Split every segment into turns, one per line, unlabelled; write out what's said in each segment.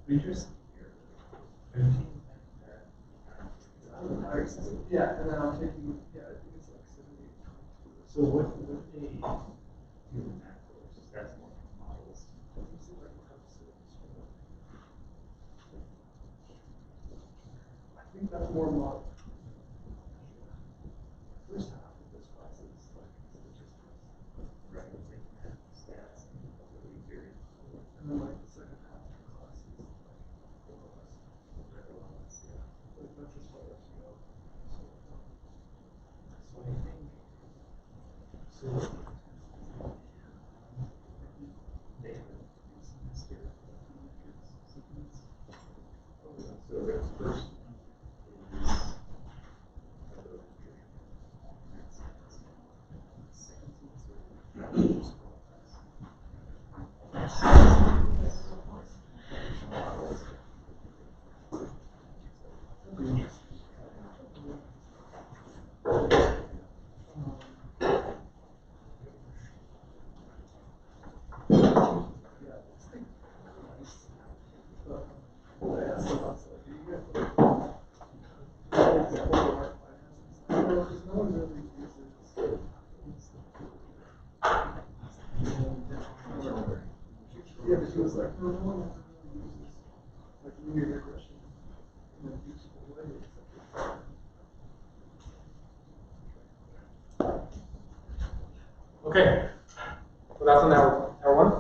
Features?
Yeah, and then I'm taking, yeah, I think it's like 78.
So what a human macros, that's more models.
I think that's more model. First half of this class is like
Right, stats, probability theory.
and then like the second half of the class is like more or less.
Yeah.
Like that's as far as you go.
So I think, so they have a semester. So that's first is second semester.
Yeah, but she was like, no one uses like linear regression in a useful way.
Okay, good afternoon, everyone.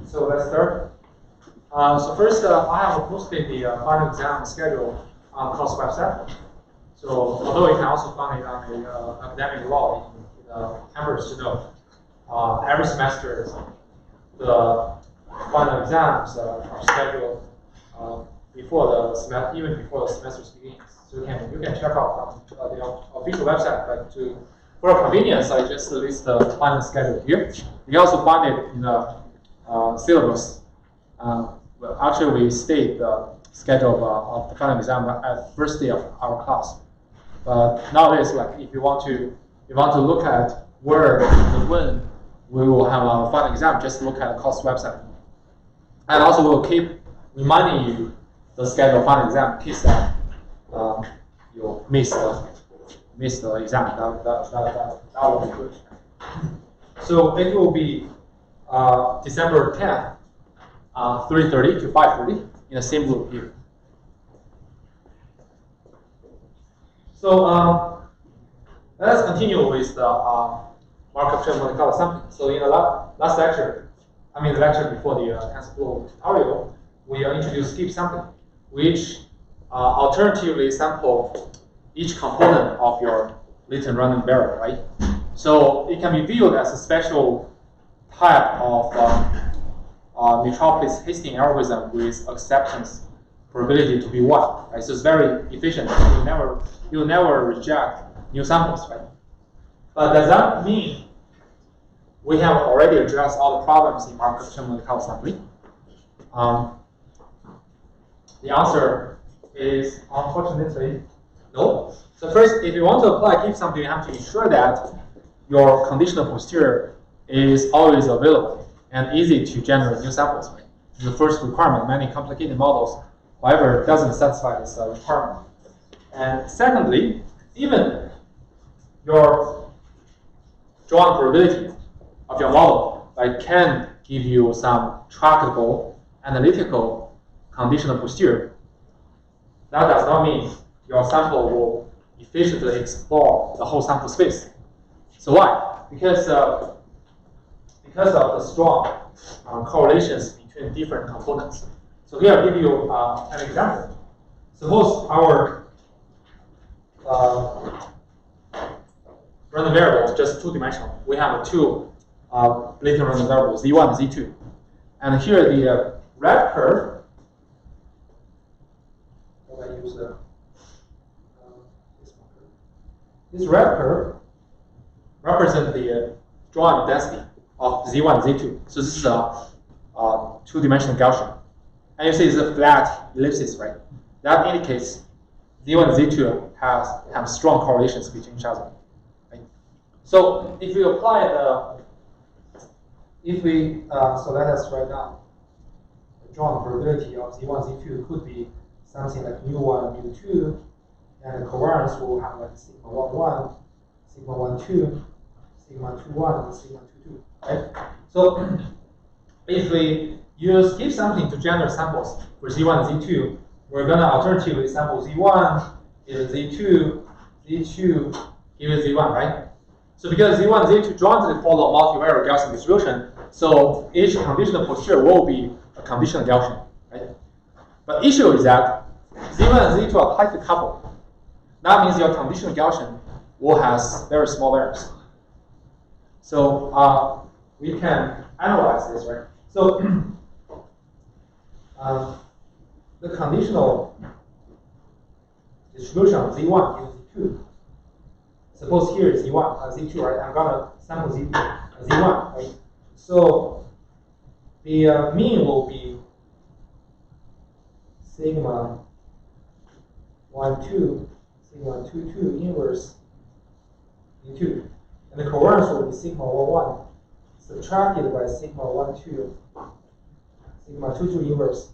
So let's start. So first, I have posted the final exam schedule on course website. So although you can also find it on the academic law in the campus journal, every semester the final exams are scheduled before the semester, even before the semester begins. So you can check out on the official website, but for convenience, I just list the final schedule here. You can also find it in the syllabus. Well, actually, we state the schedule of the final exam at the first day of our class. But nowadays, like if you want to look at where and when we will have our final exam, just look at the course website. And also, we'll keep reminding you the schedule of final exam in case that you miss the exam. That will be good. So it will be December 10th, 3:30 to 5:30 in the same group here. So let's continue with the Markov-Chain Monte Carlo sampling. So in the last lecture, the lecture before the TensorFlow tutorial, we introduced skip sampling, which alternatively sample each component of your latent random variable, right? So it can be viewed as a special type of Metropolis Hastings algorithm with acceptance probability to be 1, right? So it's very efficient. You'll never reject new samples, right? But does that mean we have already addressed all the problems in Markov-Chain Monte Carlo sampling? The answer is unfortunately no. So first, if you want to apply keep sampling, you have to ensure that your conditional posterior is always available and easy to generate new samples. Right? The first requirement. Many complicated models, however, doesn't satisfy this requirement. And secondly, even your drawn probability of your model can give you some tractable analytical conditional posterior. That does not mean your sample will efficiently explore the whole sample space. So why? Because of the strong correlations between different components. So here I'll give you an example. Suppose our random variable is just 2-dimensional. We have two latent random variables, z1 and z2. And here the red curve, I use this red curve represents the drawn density of z1 and z2. So this is a 2-dimensional Gaussian. And you see it's a flat ellipsis, right? That indicates z1 and z2 have strong correlations between each other. Right? So if we apply so let us write down draw the probability of Z1, Z2 could be something like mu1, mu2, and the covariance will have like sigma 1, 1, sigma 1, 2, sigma 2, 1, and sigma 2, 2, right? So if we use give something to generate samples for Z1 and Z2, we're going to alternatively sample Z1, give it Z2, Z2, give it Z1, right? So because Z1 and Z2 jointly follow multivariate Gaussian distribution, so each conditional posterior will be a conditional Gaussian, right? But issue is that Z1 and Z2 are tightly coupled. That means your conditional Gaussian will have very small variance. So we can analyze this, right? So the conditional distribution of Z1 and Z2. Suppose here is Z1, Z2, right? I'm gonna sample Z1, right? So the mean will be sigma 1, 2, sigma 2, 2 inverse Z2. And the covariance will be sigma 1, 1 subtracted by sigma 1, 2, sigma 2, 2 inverse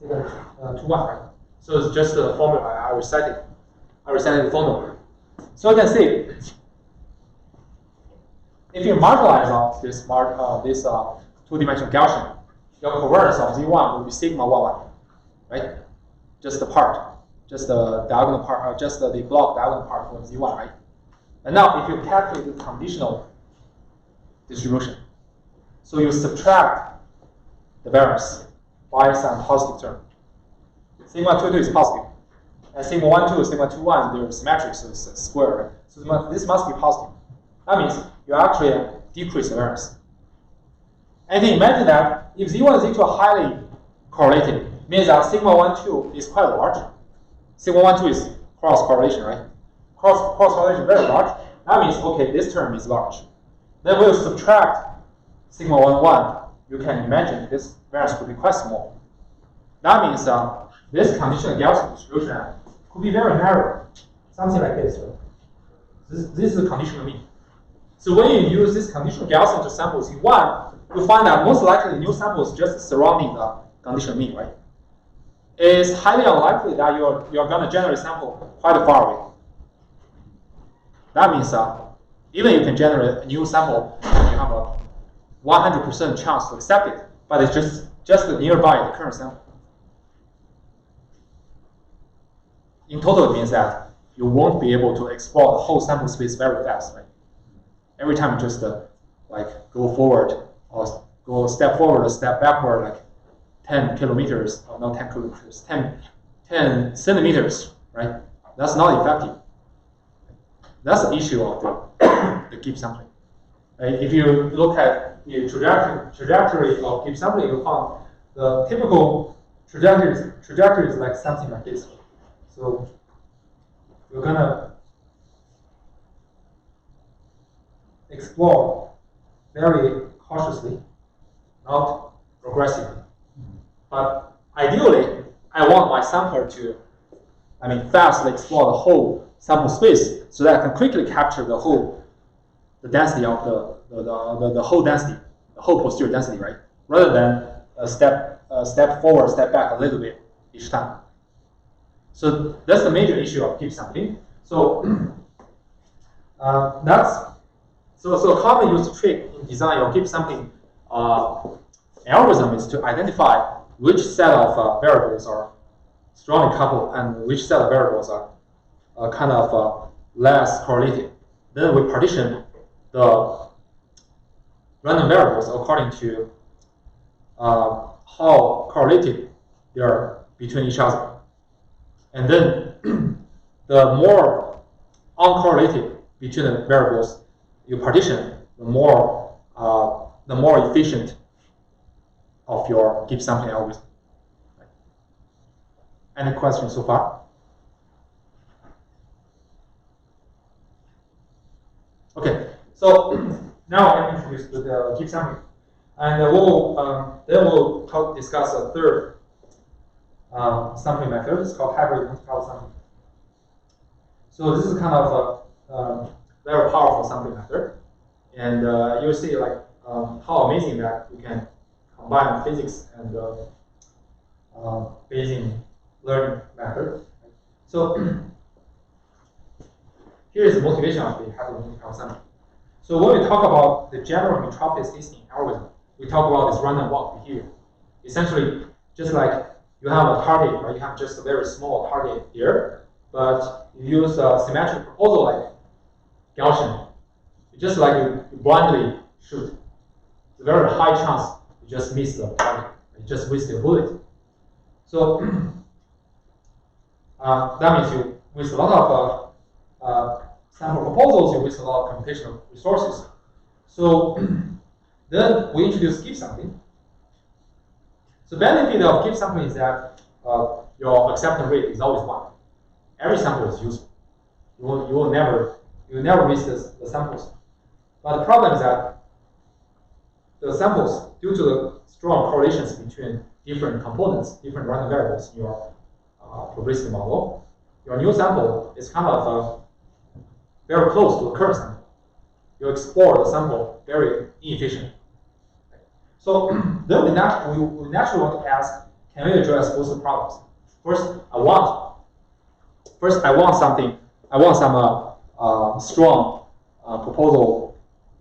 sigma 2, 1, right? So it's just the formula I recited. I recited the formula. So you can see, if you marginalize out this two-dimensional Gaussian, your covariance of Z1 will be sigma 1, 1, right? Just the part, just the diagonal part, just the block diagonal part for Z1, right? And now if you calculate the conditional distribution, so you subtract the variance by some positive term. Sigma 2, 2 is positive. And sigma 1, 2, sigma 2, 1, they're symmetric, so it's a square, right? So this must be positive. That means you actually decrease the variance. And you can imagine that if Z1 and Z2 are highly correlated, means that sigma 1, 2 is quite large. Sigma 1, 2 is cross correlation, right? Cross correlation very large. That means, okay, this term is large. Then we'll subtract sigma 1, 1. You can imagine this variance could be quite small. That means this conditional Gaussian distribution could be very narrow, something like this. Right? This is the conditional mean. So when you use this conditional Gaussian to sample Z1, you find that most likely the new sample is just surrounding the conditional mean, right? It's highly unlikely that you're going to generate a sample quite far away. That means even you can generate a new sample, you have a 100% chance to accept it, but it's just nearby the current sample. In total, it means that you won't be able to explore the whole sample space very fast, right? Every time you just like go forward or go a step forward or step backward, like 10 kilometers, or not 10 kilometers, 10 centimeters, right? That's not effective. That's the issue of the keep sampling. If you look at the trajectory of keep sampling, you'll find the typical trajectory is like something like this. So we're gonna explore very cautiously, not progressively. But ideally, I want my sampler to, fastly explore the whole sample space so that I can quickly capture the density of the whole density, the whole posterior density, right? Rather than a step forward, step back a little bit each time. So that's the major issue of keep sampling. So so a common used trick in design of keep sampling algorithm is to identify which set of variables are strongly coupled and which set of variables are kind of less correlated. Then we partition the random variables according to how correlated they are between each other. And then the more uncorrelated between the variables you partition, the more efficient of your keep sampling algorithm. Any questions so far? Okay, so now I'm introduced to the keep sampling, and we'll discuss a third sampling method. It's called hybrid multi-cloud sampling. So this is kind of a very powerful sampling method, and you'll see like how amazing that we can combine physics and Bayesian learning method. So here is the motivation of the hybrid Monte Carlo sampling. So when we talk about the general metropolis listing algorithm, we talk about this random walk behavior. Essentially, just like you have a target, or you have just a very small target here, but you use a symmetric proposal like Gaussian. Just like you blindly shoot. It's a very high chance you just miss the target. You just waste the bullet. So that means you waste a lot of sample proposals, you waste a lot of computational resources. So then we introduce keep sampling. So the benefit of keep sampling is that your acceptance rate is always 1. Every sample is useful. You will never miss the samples. But the problem is that the samples, due to the strong correlations between different components, different random variables in your probabilistic model, your new sample is kind of very close to the current sample. You explore the sample very inefficiently. So then we naturally want to ask, can we address both the problems? First, I want some strong proposal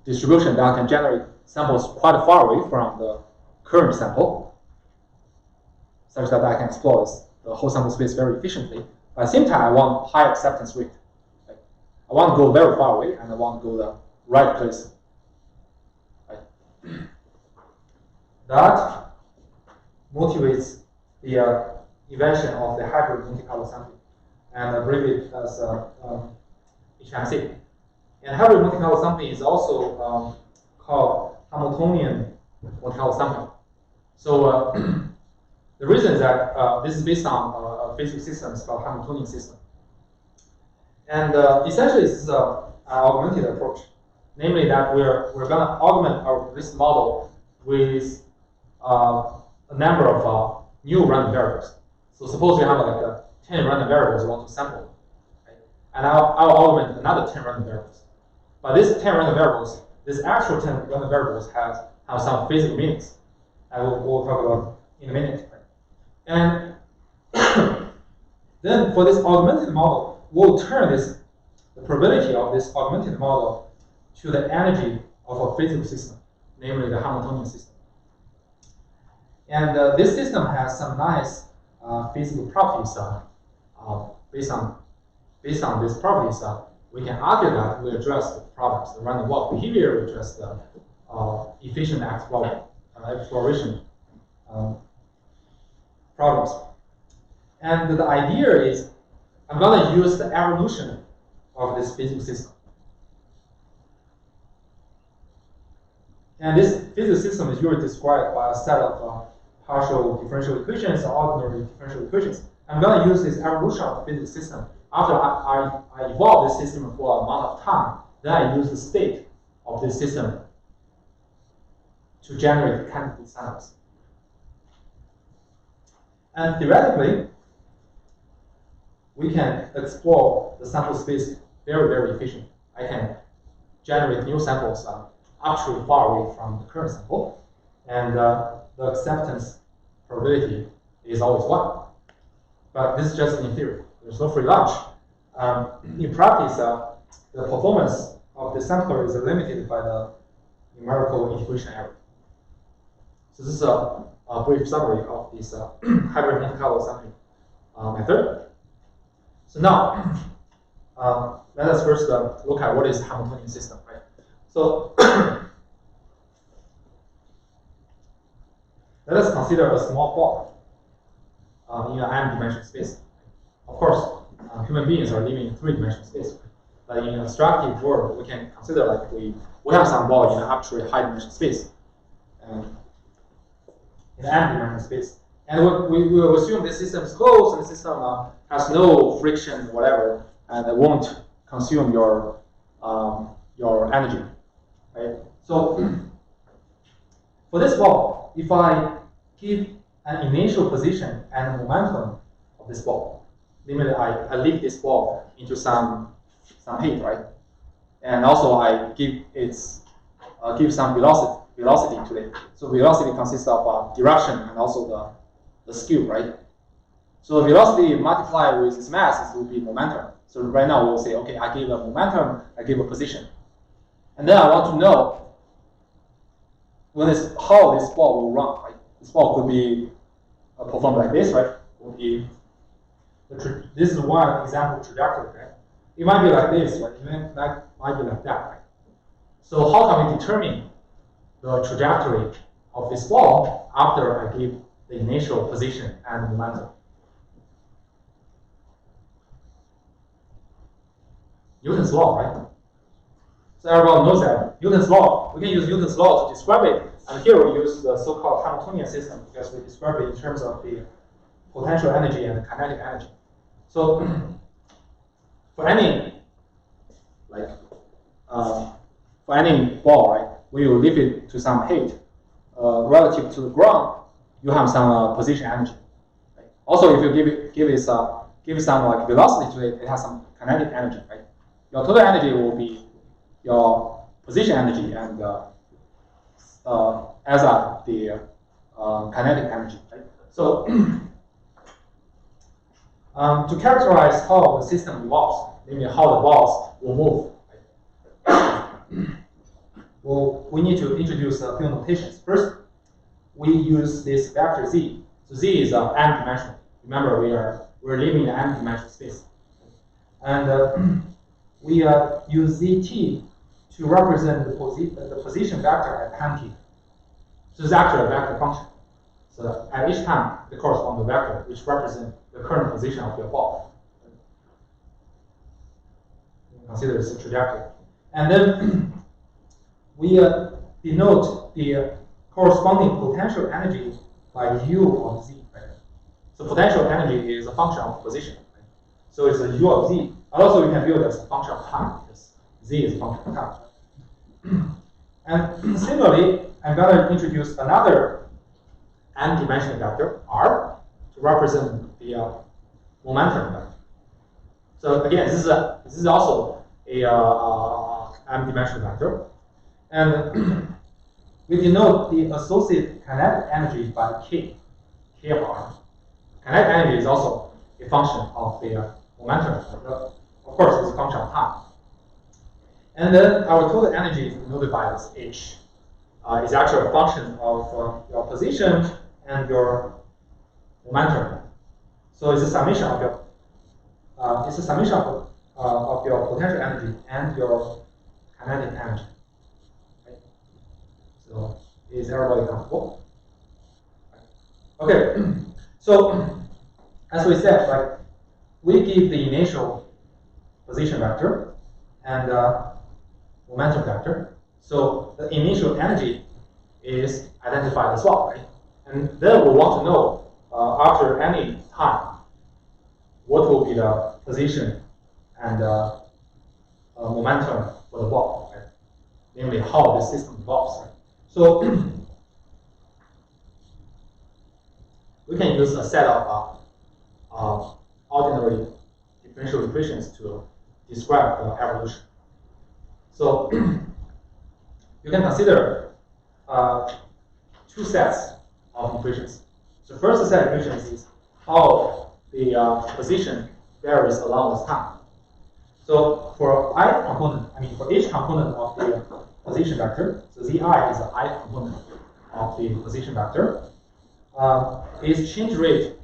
distribution that can generate samples quite far away from the current sample, such that I can explore the whole sample space very efficiently. But at the same time, I want high acceptance rate. Right? I want to go very far away, and I want to go the right place. Right? That motivates the invention of the hybrid Monte Carlo sampling, and abbreviated as HMC. And hybrid Monte Carlo sampling is also called Hamiltonian Monte Carlo sampling. So the reason is that this is based on a physical system called Hamiltonian system. And essentially, this is an augmented approach. Namely, that we're going to augment our risk model with a number of new random variables. So suppose we have like 10 random variables we want to sample, right? And I'll augment another 10 random variables. But these 10 random variables, this actual 10 random variables have some physical meanings, and we'll talk about in a minute. Right? And then for this augmented model, we'll turn the probability of this augmented model to the energy of a physical system, namely the Hamiltonian system. And this system has some nice physical properties. Based on these properties, we can argue that we address the problems, the random walk behavior, we address the efficient exploration problems. And the idea is, I'm going to use the evolution of this physical system. And this physical system is usually described by a set of partial differential equations or ordinary differential equations. I'm going to use this evolution of the physical system. After I evolve this system for an amount of time, then I use the state of this system to generate candidate samples. And theoretically, we can explore the sample space very, very efficiently. I can generate new samples actually far away from the current sample, and the acceptance probability is always 1. But this is just in theory. There's no free lunch. In practice, the performance of the sampler is limited by the numerical integration error. So this is a brief summary of this hybrid Monte Carlo sampling method. So now, let us first look at what is Hamiltonian system, right? So let us consider a small ball in an n-dimensional space. Of course, human beings are living in 3-dimensional space, but in an abstractive world, we can consider like we have some ball in an arbitrary high-dimensional space, and in an n-dimensional space. And we will assume the system is closed and the system has no friction, whatever, and it won't consume your energy, right? So for this ball, if I give an initial position and momentum of this ball, namely I lift this ball into some heat, right? And also I give some velocity to it. So velocity consists of direction and also the skew, right? So velocity multiplied with its mass will be momentum. So right now we'll say, okay, I give a momentum, I give a position. And then I want to know how this ball will run, right? This ball could be performed like this, right? Would be this is one example trajectory, right? It might be like this, right? It might be like that, right? So how can we determine the trajectory of this ball after I give the initial position and momentum? Newton's law, right? So everyone knows that Newton's law, we can use Newton's law to describe it. And here we use the so-called Hamiltonian system because we describe it in terms of the potential energy and the kinetic energy. So for any ball, right, we will leave it to some height relative to the ground. You have some position energy. Right? Also, if you give it some like velocity to it, it has some kinetic energy, right? Your total energy will be your position energy and as the kinetic energy, right? So to characterize how the system evolves, namely how the balls will move, right? Well, we need to introduce a few notations. First, we use this vector z. So z is n-dimensional. Remember, we're living in an n-dimensional space, and we use zt to represent the position vector at time t. So it's actually a vector function. So at each time, it corresponds to a vector which represents the current position of your ball. Consider this a trajectory. And then we denote the corresponding potential energy by u of z. Right? So potential energy is a function of position. Right? So it's a u of z. And also we can view it as a function of time because z is a function of time. And similarly, I'm going to introduce another n-dimensional vector, r, to represent the momentum vector. So again, this is also a m-dimensional vector. And we denote the associated kinetic energy by k of r. Kinetic energy is also a function of the momentum vector. Of course, it's a function of time. And then our total energy is denoted by this h. It's actually a function of your position and your momentum. So it's a summation of your potential energy and your kinetic energy. Right? So is everybody comfortable? Okay. So as we said, like we give the initial position vector and momentum vector. So the initial energy is identified as well, right? And then we want to know after any time what will be the position and momentum for the ball, right? Namely how the system evolves. Right? So we can use a set of ordinary differential equations to describe the evolution. So you can consider two sets of equations. So first set of equations is how the position varies along with time. So for for each component of the position vector, so zi is the I component of the position vector, its change rate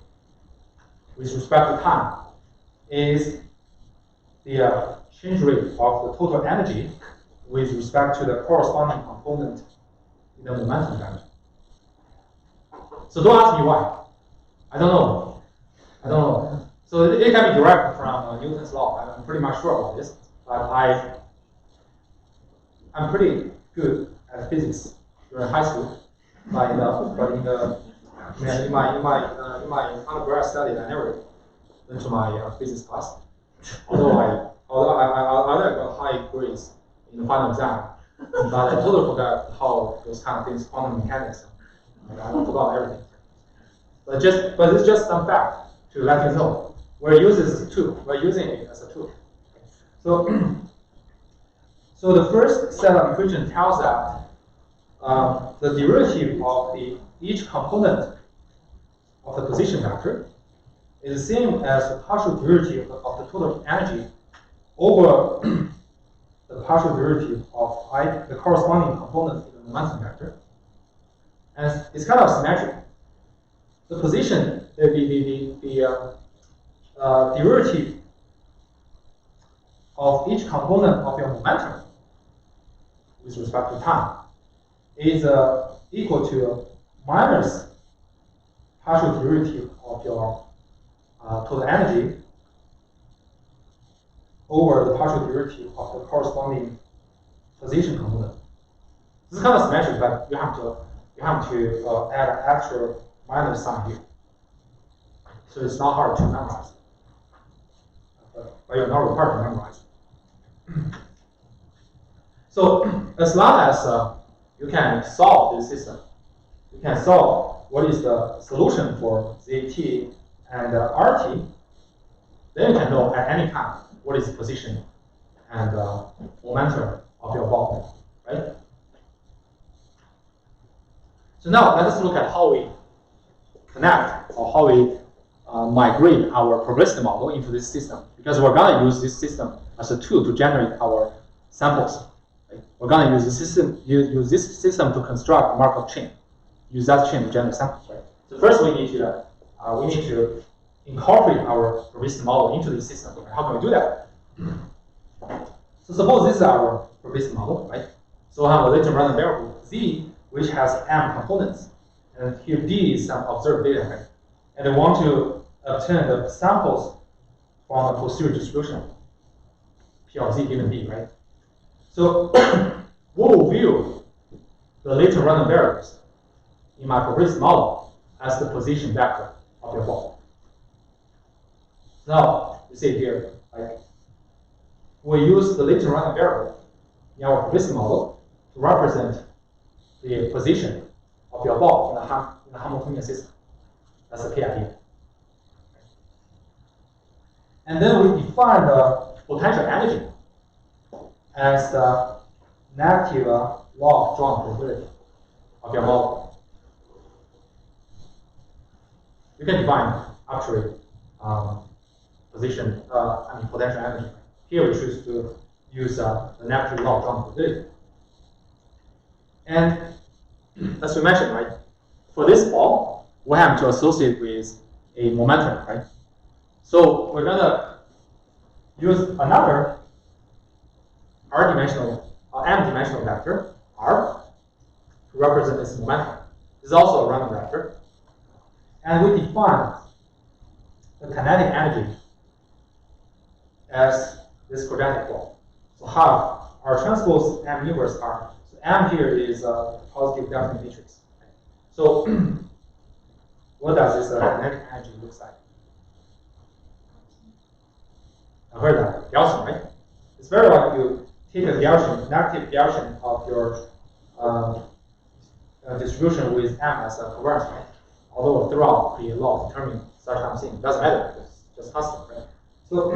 with respect to time is the change rate of the total energy with respect to the corresponding component in the momentum vector. So don't ask me why. I don't know. So it can be derived from Newton's law. I'm pretty much sure about this, but I'm pretty good at physics during high school. But in my undergrad study, I never went to my physics class. Although I got high grades in the final exam, but I totally forgot how those kind of things, quantum mechanics, I forgot everything. But it's just some fact to let you know. We're using it as a tool. So the first set of equation tells that the derivative of each component of the position vector is the same as the partial derivative of the total energy over the partial derivative of the corresponding component in the momentum vector. And it's kind of symmetric. The position, the derivative of each component of your momentum with respect to time is equal to minus partial derivative of your total energy over the partial derivative of the corresponding position component. This is kind of symmetric, but you have to add an extra minus sign here. So it's not hard to memorize. But you're not required to memorize. So as long as you can solve this system, you can solve what is the solution for ZT and RT, then you can know at any time what is the position and momentum of your ball, right? So now let us look at how we connect or how we migrate our probabilistic model into this system, because we're going to use this system as a tool to generate our samples. Right? We're going to use this system to construct a Markov chain. Use that chain to generate samples. Right? So first, we need to incorporate our probabilistic model into the system. Right? How can we do that? So suppose this is our probabilistic model, right? So we have a latent random variable z, which has m components, and here d is some observed data, right? And we want to obtain the samples from the posterior distribution p of z given d, right? So we will view the latent random variables in my probabilistic model as the position vector of your ball. Now you see here, like we use the latent random variable in our probabilistic model to represent the position of your ball in the homogeneous system. That's the key idea. And then we define the potential energy as the negative log Joule probability of your model. You can define actually potential energy. Here we choose to use the negative log Joule probability. And as we mentioned, right, for this ball, we have to associate with a momentum, right? So we're gonna use another m-dimensional vector, r, to represent this momentum. This is also a random vector. And we define the kinetic energy as this quadratic ball. So how our transpose m inverse r. So m here is a positive definite matrix. So what does this kinetic energy look like? I heard that Gaussian, right? It's very like you take a Gaussian, negative Gaussian of your distribution with m as a covariance, right? Although throughout the law determine such kind of thing, doesn't matter, it's just constant, right? So,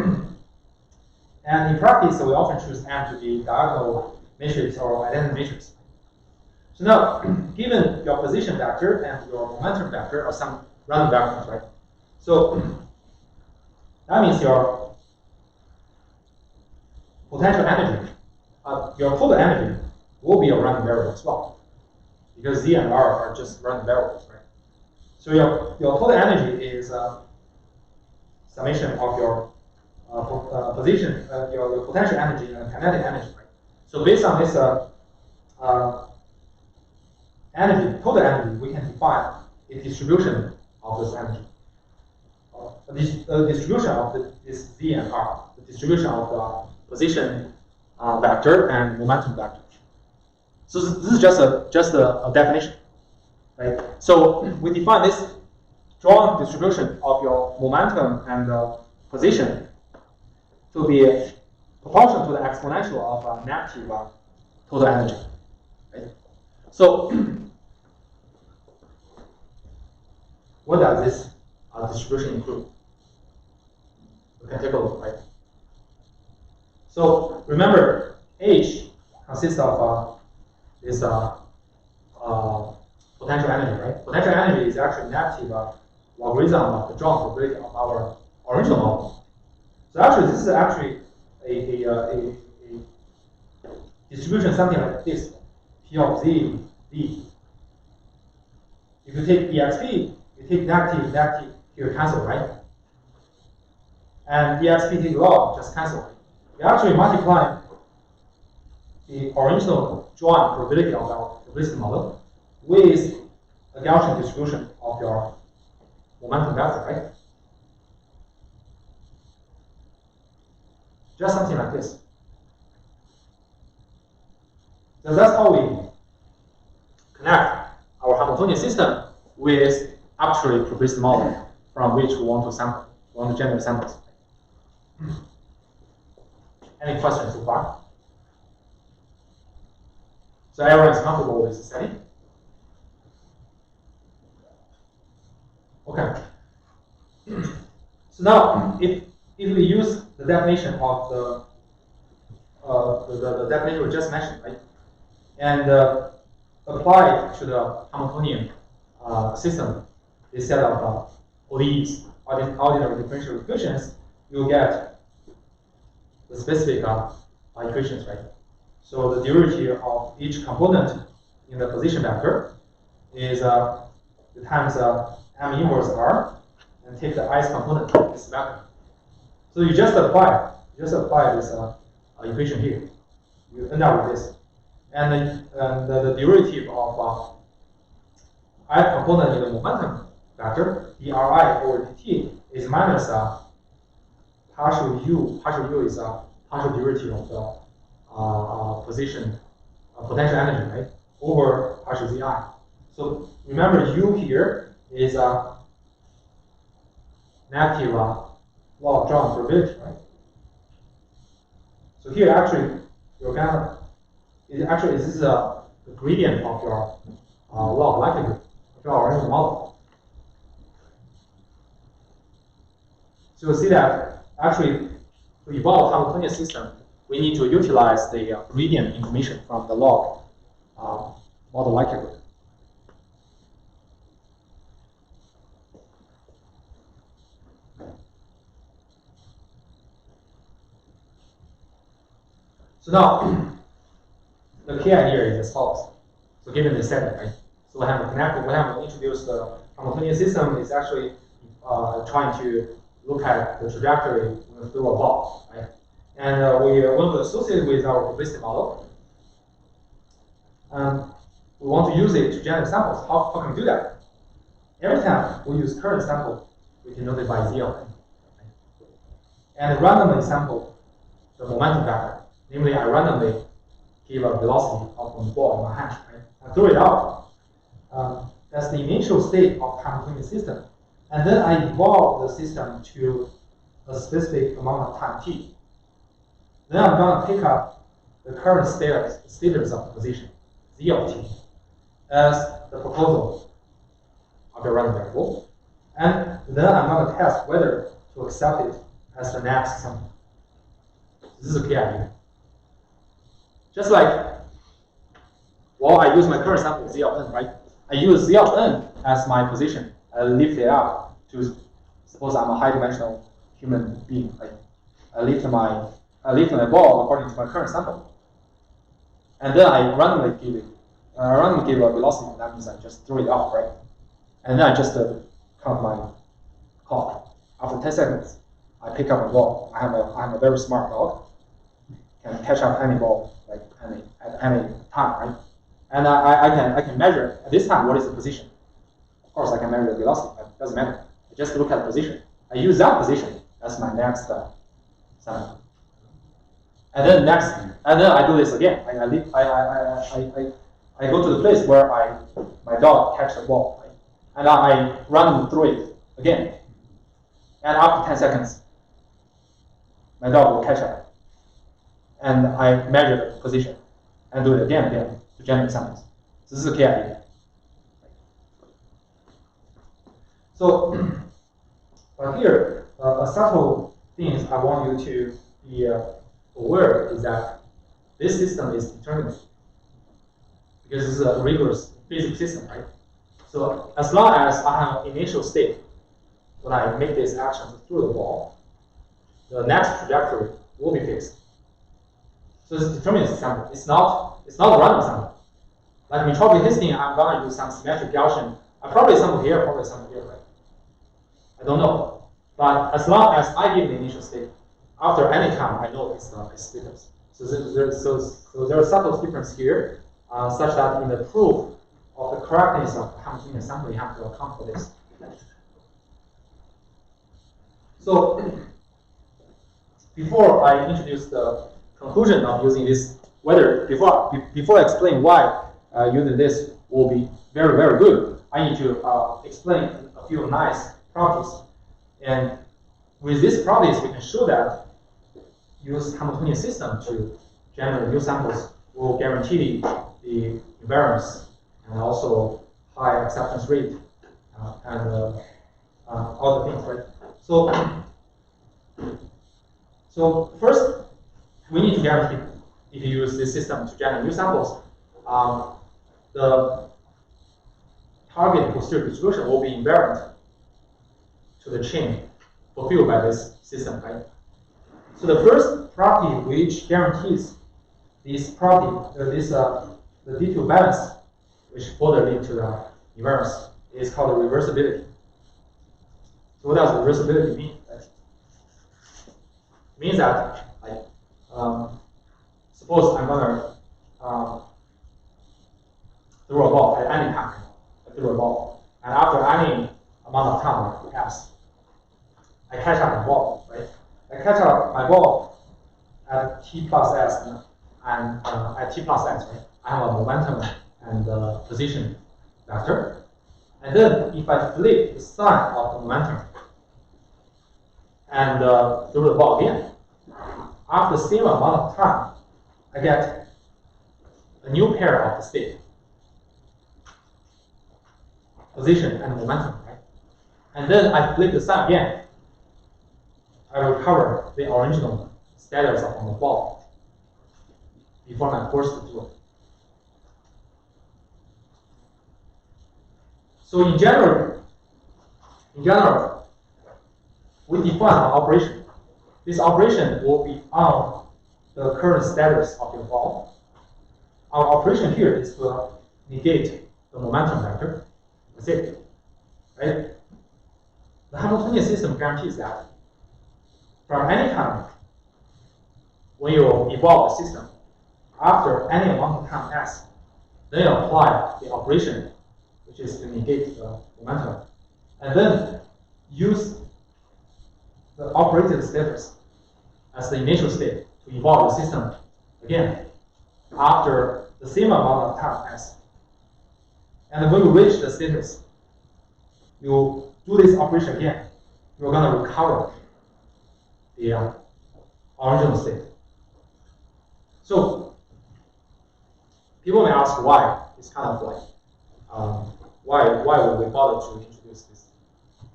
and in practice, we often choose m to be diagonal matrix or identity matrix. So now, given your position vector and your momentum vector are some random vectors, right? So that means your potential energy, your total energy will be a random variable as well, because z and r are just random variables, right? So your total energy is summation of your position, your potential energy and kinetic energy, right? So based on this energy, total energy, we can define a distribution of this energy. The distribution of this z and r, the distribution of the position vector and momentum vector. So this is just a definition, right? So we define this joint distribution of your momentum and position to be proportional to the exponential of negative total energy. Right? So what does this distribution include? We can take a look, right? So remember, H consists of this potential energy, right? Potential energy is actually negative logarithm of the drawn probability of our original model. So actually, this is actually a distribution something like this: P of z, d. If you take exp, you take negative, negative, here cancel, right? And exp take log, just cancel. You actually multiply the original drawn probability of our probabilistic model with a Gaussian distribution of your momentum vector, right? Just something like this. So that's how we connect our Hamiltonian system with arbitrary probabilistic model from which we want to sample, we want to generate samples. Any questions so far? So everyone is comfortable with the setting? Okay. So now, if we use the definition of the definition we just mentioned, right, and apply it to the Hamiltonian system, this set of ODEs, ordinary differential equations, you'll get the specific equations, right? So the derivative of each component in the position vector is times m inverse r, and take the ith component of this vector. So you just apply this equation here. You end up with this, and the derivative of ith component in the momentum vector, dri over dt, is minus partial u. Partial u is a partial derivative of the position potential energy, right, over partial zi. So remember, u here is a negative log drawn probability, right? So here actually you're gonna this is the gradient of your log likelihood of your original model. So you'll see that actually to evolve a Hamiltonian system, we need to utilize the gradient information from the log model likelihood. So now, the key idea is as follows. So given the setting, right? So we have introduced the Hamiltonian system is actually trying to look at the trajectory through a ball, right? And we want to associate it with our probabilistic model. We want to use it to generate samples. How can we do that? Every time we use current sample, we denote it by 0. Right? And randomly sample the momentum vector. Namely, I randomly give a velocity of the ball in my hand, right? And throw it out. That's the initial state of Hamiltonian system. And then I evolve the system to a specific amount of time t. Then I'm going to pick up the current status of the position, z of t, as the proposal of the random variable. And then I'm going to test whether to accept it as the next sample. This is a key idea. Just like, well, I use my current sample z of n, right? I use z of n as my position. I lift it up to, suppose I'm a high-dimensional human being, right? I lift my ball according to my current sample, and then I randomly give a velocity. That means I just throw it out, right? And then I just count my clock. After 10 seconds, I pick up a ball. I'm a very smart dog. Can catch up any ball at any time, right? And I can measure at this time what is the position. Of course, I can measure the velocity, but it doesn't matter. I just look at the position. I use that position as my next sample. And then I do this again. I go to the place where my dog catches the ball, right? And I run through it again. And after 10 seconds, my dog will catch up. And I measure the position and do it again to generate samples. So this is a key idea. So here, a subtle things I want you to be aware is that this system is determinate because this is a rigorous physics system, right? So as long as I have an initial state when I make this action through the ball, the next trajectory will be fixed. So it's a deterministic sample. It's not a random sample. Like metropic testing, I'm gonna use some symmetric Gaussian. I probably sample here, probably sample here, right? I don't know. But as long as I give the initial state, after any time I know it's status. So there are subtle difference here, such that in the proof of the correctness of the Hamiltonian sample, you have to account for this. So before I introduce the conclusion of using this, before I explain why using this will be very, very good, I need to explain a few nice properties. And with these properties, we can show that use Hamiltonian system to generate new samples will guarantee the invariance and also high acceptance rate and all the things, right? So first, we need to guarantee if you use this system to generate new samples, the target posterior distribution will be invariant to the chain fulfilled by this system, right? So the first property which guarantees this property, the D2 balance, which further lead to the invariance, is called the reversibility. So what does reversibility mean? Right? It means that, like, suppose I'm gonna throw a ball at any time. I throw a ball, and after any amount of time, like S, I catch up my ball, right? I catch up my ball at t plus s and at t plus x, right? I have a momentum and position vector. And then if I flip the sign of the momentum and throw the ball again, after the same amount of time, I get a new pair of the state, position and momentum, right? And then I flip the sign again. I recover the original status of the ball before my first throw. So in general, we define an operation. This operation will be on the current status of your ball. Our operation here is to negate the momentum vector. That's it, right? The Hamiltonian system guarantees that from any time when you evolve the system, after any amount of time s, then you apply the operation, which is to negate the momentum, and then use the operated status as the initial state to evolve the system again after the same amount of time s. And when you reach the status, you do this operation again. You're going to recover the original state. So people may ask why. It's kind of like why would we bother to introduce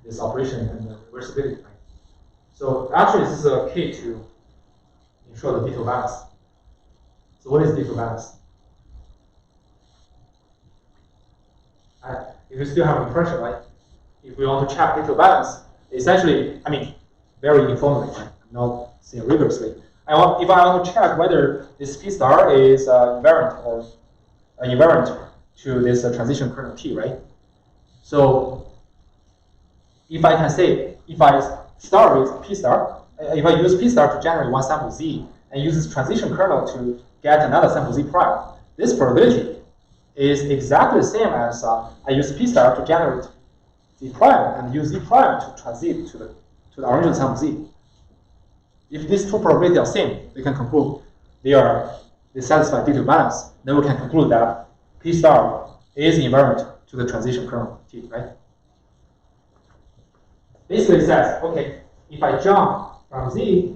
this operation and the reversibility? Right? So actually, this is a key to ensure the D2 balance. So what is D2 balance? If you still have impression, right? If we want to check D2 balance, essentially, I mean, very informally, right? Not saying rigorously. If I want to check whether this P star is invariant or invariant to this transition kernel T, right? So if I can say, if I start with P star, if I use P star to generate one sample Z and use this transition kernel to get another sample Z prime, this probability is exactly the same as I use P star to generate Z prime and use Z prime to transit to the original sample Z. If these two probabilities are same, we can conclude they satisfy D2 balance. Then we can conclude that P star is invariant to the transition kernel T, right? Basically it says, okay, if I jump from Z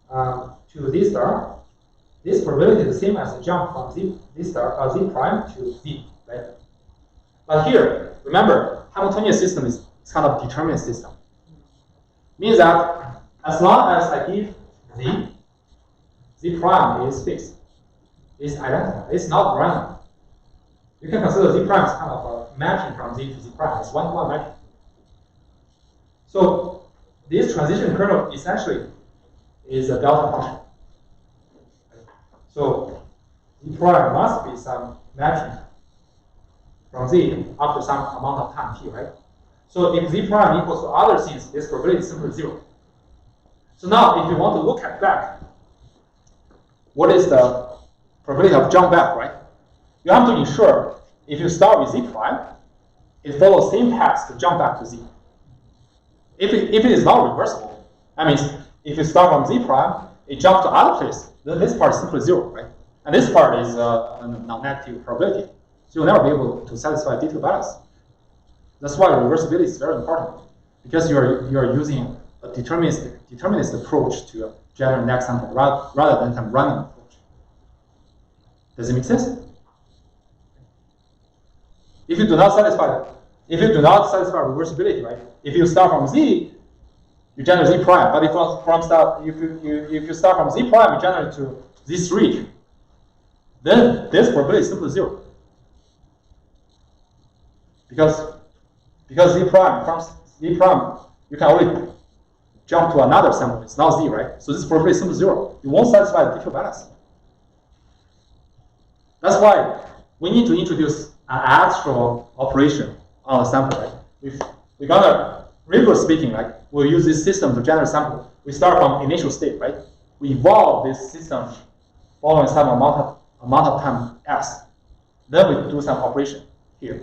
to Z star, this probability is the same as the jump from Z prime to Z, right? But here, remember, Hamiltonian system is kind of determinate system. Means that as long as I give Z prime is fixed, is identical, it's not random. You can consider Z prime as kind of a matching from Z to Z prime. It's one-to-one matching. So this transition kernel essentially is a delta function. So Z prime must be some matching from Z after some amount of time t, right? So if Z prime equals to other things, this probability is simply 0. So now if you want to look at back, what is the probability of jump back, right? You have to ensure if you start with Z prime, it follows same path to jump back to Z. If it is not reversible, that means if you start from Z prime, it jumps to other place, then this part is simply 0, right? And this part is a non-negative probability. So you'll never be able to satisfy D2 balance. That's why reversibility is very important, because you're using a determinist approach to generate next sample rather than some random approach. Does it make sense? If you do not satisfy reversibility, right? If you start from Z, you generate Z prime. But if you start from Z prime, you generate to Z3. Then this probability is simply 0. Because Z prime, from Z prime, you can only jump to another sample. It's not Z, right? So this probability is simply 0. You won't satisfy the D2 balance. That's why we need to introduce an actual operation on a sample, right? We're gonna, rigorously speaking, like we'll use this system to generate sample. We start from initial state, right? We evolve this system following some amount of time s. Then we do some operation here.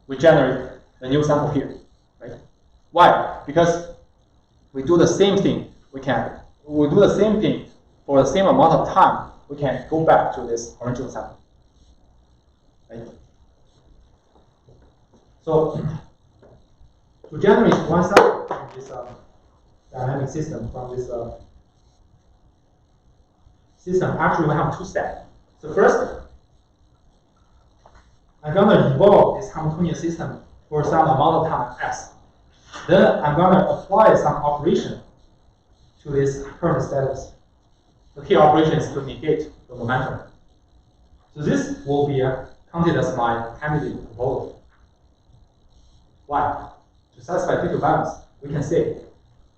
We generate a new sample here, right? Why? Because we do the same thing. We do the same thing for the same amount of time. We can go back to this original sample. Right? So to generate one sample from this dynamic system, from this system, actually we have two steps. So first, I'm gonna evolve this Hamiltonian system for some amount of time s. Then I'm gonna apply some operation to this current status. The key operation is to negate the momentum. So this will be counted as my candidate proposal. Why? To satisfy D2 balance, we can say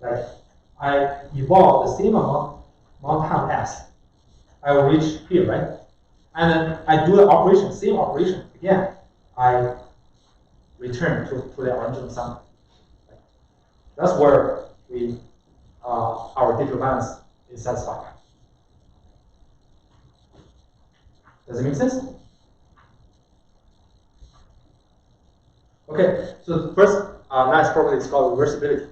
that I evolve the same amount of time s. I will reach here, right? And then I do the operation, same operation again. I return to the original sample. Right? That's where our D2 balance is satisfied. Does it make sense? Okay, so the first nice property is called reversibility.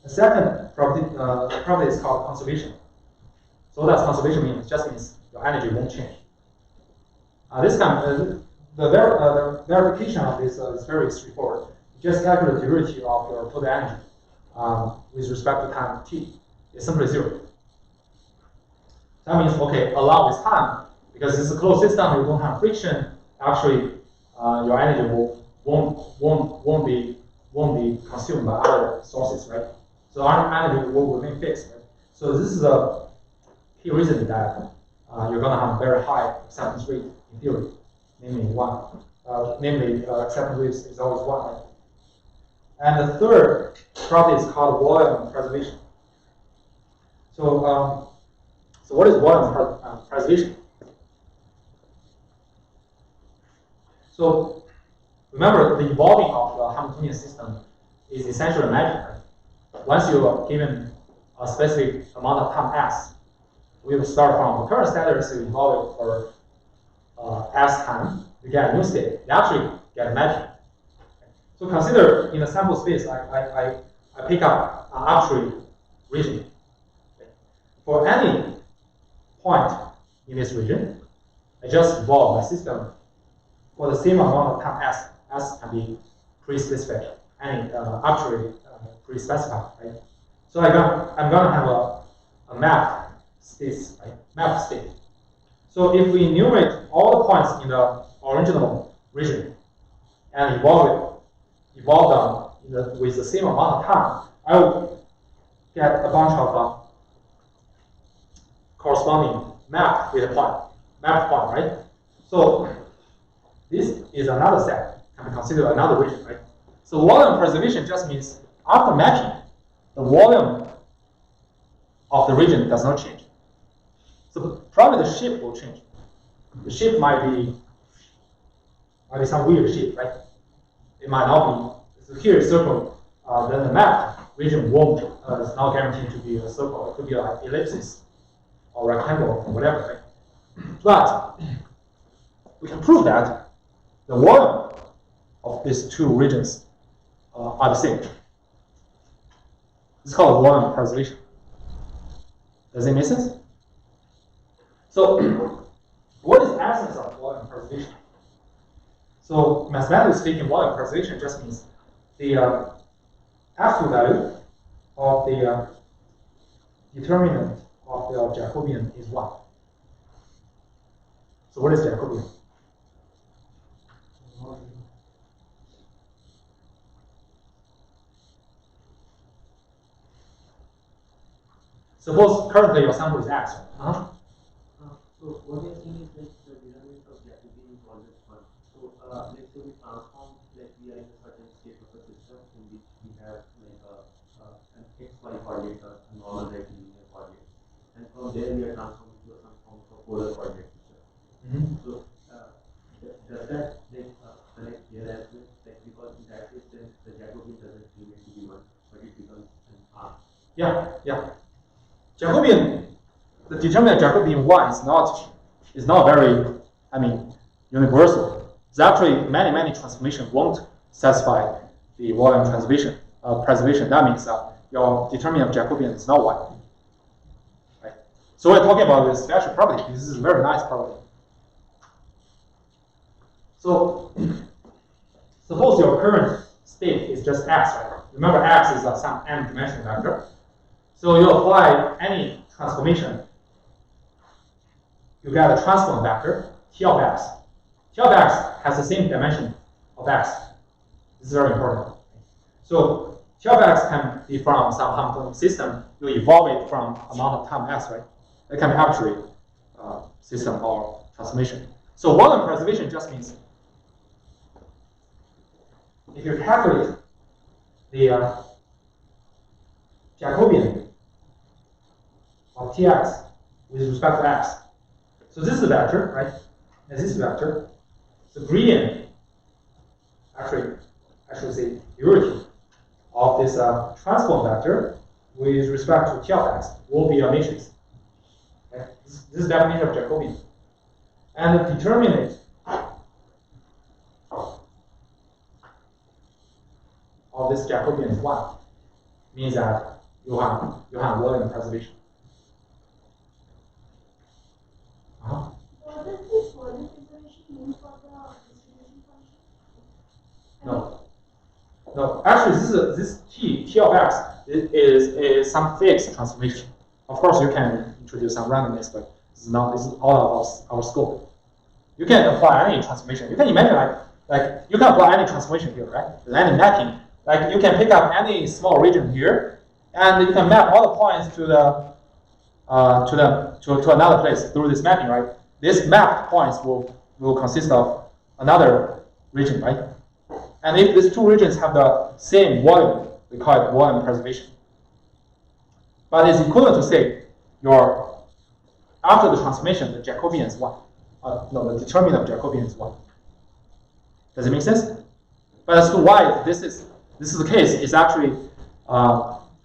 The second property is called conservation. So what does conservation mean? It just means your energy won't change. The verification of this is very straightforward. You just calculate the derivative of your total energy with respect to time t. It's simply 0. That means, okay, along with time, because it's a closed system, you don't have friction. Actually, your energy won't be consumed by other sources, right? So our energy will remain fixed. Right? So this is a key reason that you're going to have very high acceptance rate in theory, namely 1. Acceptance rate is always 1. Right? And the third property is called volume preservation. So what is volume preservation? So remember, the evolving of the Hamiltonian system is essentially magic. Right? Once you are given a specific amount of time s, we will start from the current status, you evolve it for s time, you get a new state. You actually get a magic. So consider in a sample space, I pick up an arbitrary region. For any point in this region, I just evolve my system for the same amount of time s. S can be pre-specified, any arbitrary pre-specified, right? So I'm gonna have a map state, right? Map state. So if we enumerate all the points in the original region and evolve them with the same amount of time, I will get a bunch of corresponding mapped point, right? So this is another set can be considered another region, right? So volume preservation just means after mapping, the volume of the region does not change. So probably the shape will change. The shape might be some weird shape, right? It might not be. So here is circle. Then the mapped region won't. It's not guaranteed to be a circle. It could be like ellipsis or rectangle or whatever, right? But we can prove that the volume of these two regions are the same. It's called volume preservation. Does it make sense? So, what is the essence of volume preservation? So, mathematically speaking, volume preservation just means the absolute value of the determinant of the Jacobian is 1. So, what is Jacobian? Suppose currently your sample is X.
So what you're saying is like the determinant of Jacobian is always 1. So let's say we transform, like we are in a certain state of a system in which we have like an xy coordinate or a normal right linear coordinate, and from there we are transforming to some form of a polar coordinate system. So does that like connect here as well? Like because in that case then the Jacobian doesn't remain to be 1, but it becomes an R.
Yeah. Jacobian, the determinant of Jacobian 1 is not very, universal. There's actually many transformations won't satisfy the volume preservation. That means your determinant of Jacobian is not 1. Right? So we're talking about this special property. This is a very nice property. So suppose your current state is just X, right? Remember X is some n-dimensional vector. So you apply any transformation, you get a transform vector, T of X. T of X has the same dimension of X. This is very important. So T of X can be from some Hamiltonian system. You evolve it from amount of time S, right? It can be arbitrary system or transformation. So volume preservation just means if you calculate the Jacobian of Tx with respect to X. So this is a vector, right? And this is a vector. So gradient, actually, I should say derivative of this transform vector with respect to T of X will be a matrix. Okay? This is the definition of Jacobian. And the determinant of this Jacobian is 1. Means that you have volume preservation.
What does this volume preservation mean for the distribution function?
No. Actually, this T of X is some fixed transformation. Of course, you can introduce some randomness, but this is all of our scope. You can apply any transformation. You can imagine like you can apply any transformation here, right? Any mapping. Like you can pick up any small region here, and you can map all the points to another place through this mapping, right? These mapped points will consist of another region, right? And if these two regions have the same volume, we call it volume preservation. But it's equivalent to say after the transformation, the Jacobian is 1. The determinant of Jacobian is 1. Does it make sense? But as to why this is the case, is actually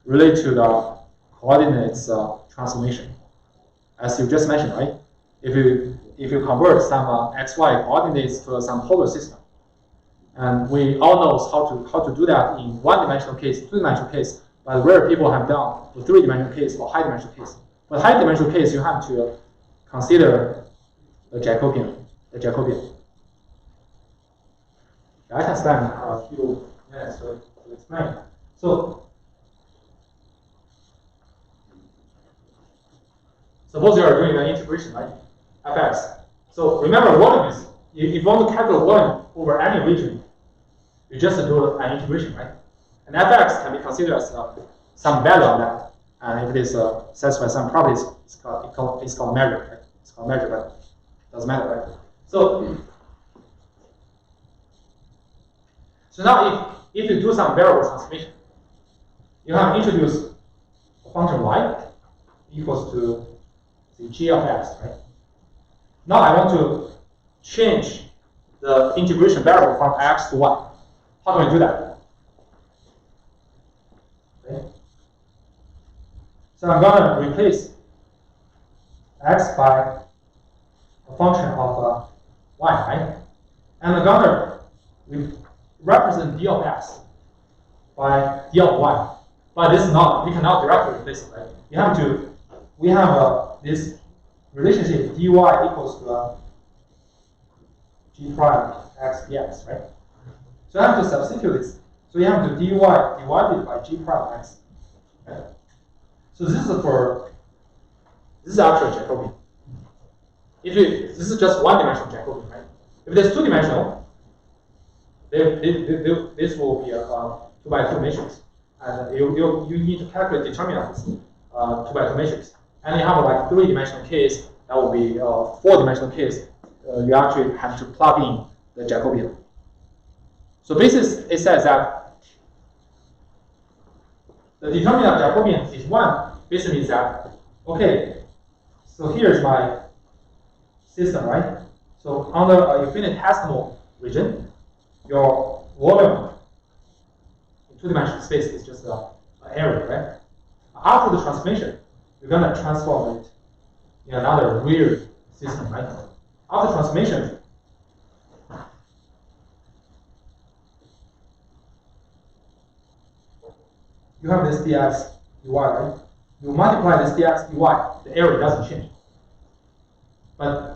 related to the coordinates transformation, as you just mentioned, right? If you convert some xy coordinates to some polar system, and we all know how to do that in one-dimensional case, two-dimensional case, but rare people have done the three-dimensional case or high-dimensional case. But high-dimensional case, you have to consider the Jacobian. I can spend a few minutes to explain. So, suppose you are doing an integration, right? Fx. So remember, volume is, if you want to calculate volume over any region, you just do an integration, right? And Fx can be considered as some value of that. And if it is satisfies some properties, it's called measure, right? It's called measure, but it doesn't matter, right? So So now if you do some variable transformation, you have introduced a function y equals to the g of x, right? Now I want to change the integration variable from x to y. How can we do that? Okay. So I'm going to replace x by a function of y, right? And I'm going to represent d of x by d of y. But this is not, we cannot directly replace it, right? We have this relationship dy equals to g prime x dx, right? So I have to substitute this. So you have to dy divided by g prime x. Right? So this is actually Jacobian. This is just one-dimensional Jacobian, right? If there's two-dimensional, this will be a 2x2 matrix, and you need to calculate determinants 2x2 matrix. And you have like three-dimensional case, that will be four-dimensional case. You actually have to plug in the Jacobian. So basically, it says that the determinant of Jacobian is 1. Basically means that, okay, so here's my system, right? So under an infinitesimal region, your volume in two-dimensional space is just an area, right? After the transformation, you're going to transform it in another weird system, right? After transformation, you have this dx dy, right? You multiply this dx dy, the area doesn't change. But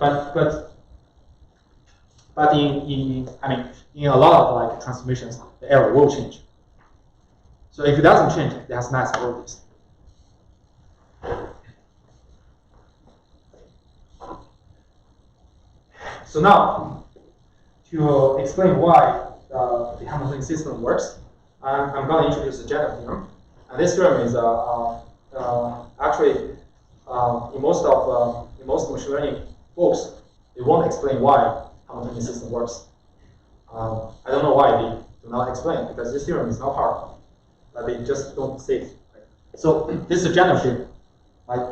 in a lot of like transformations, the area will change. So if it doesn't change, it has nice properties. So now, to explain why the Hamiltonian system works, I'm going to introduce the general theorem. And this theorem is actually in most machine learning books, they won't explain why Hamiltonian system works. I don't know why they do not explain, because this theorem is not hard, but they just don't say it. Right? So this is a general theorem. Like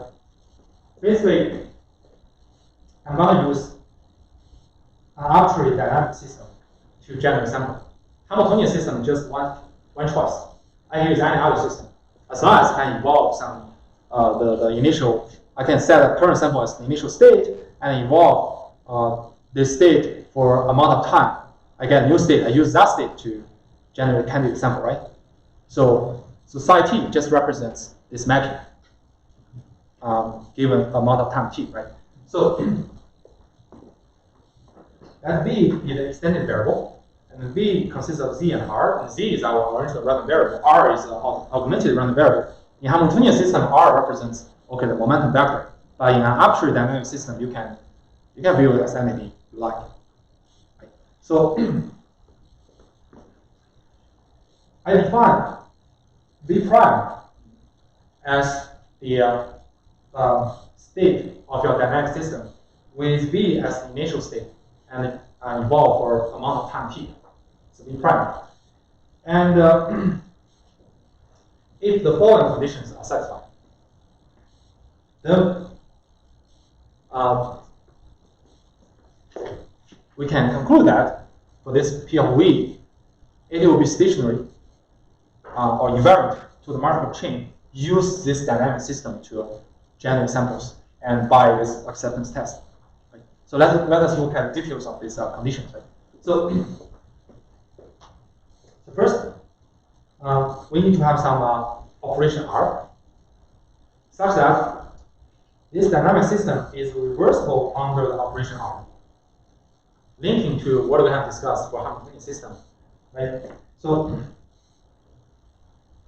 basically, I'm going to use an arbitrary dynamic system to generate sample. Hamiltonian system is just one choice. I can use any other system as long as I can involve some the initial. I can set a current sample as the initial state and involve this state for amount of time. I get a new state. I use that state to generate a candidate sample, right? So psi t just represents this mapping given amount of time t, right? So that v is the extended variable, and v consists of z and r, and z is our original random variable, r is an augmented random variable. In Hamiltonian system, r represents the momentum vector, but in an arbitrary dynamic system, you can view it as anything you like. Right? So I define v prime as the state of your dynamic system, with v as the initial state, and involved for amount of time t. So v prime. And if the following conditions are satisfied, then we can conclude that for this P of V, it will be stationary or invariant to the Markov chain. Use this dynamic system to generate samples and by this acceptance test. Right? So let us look at the details of these conditions. Right? So first, we need to have some operation R such that this dynamic system is reversible under the operation R, linking to what we have discussed for Hamiltonian system, right? So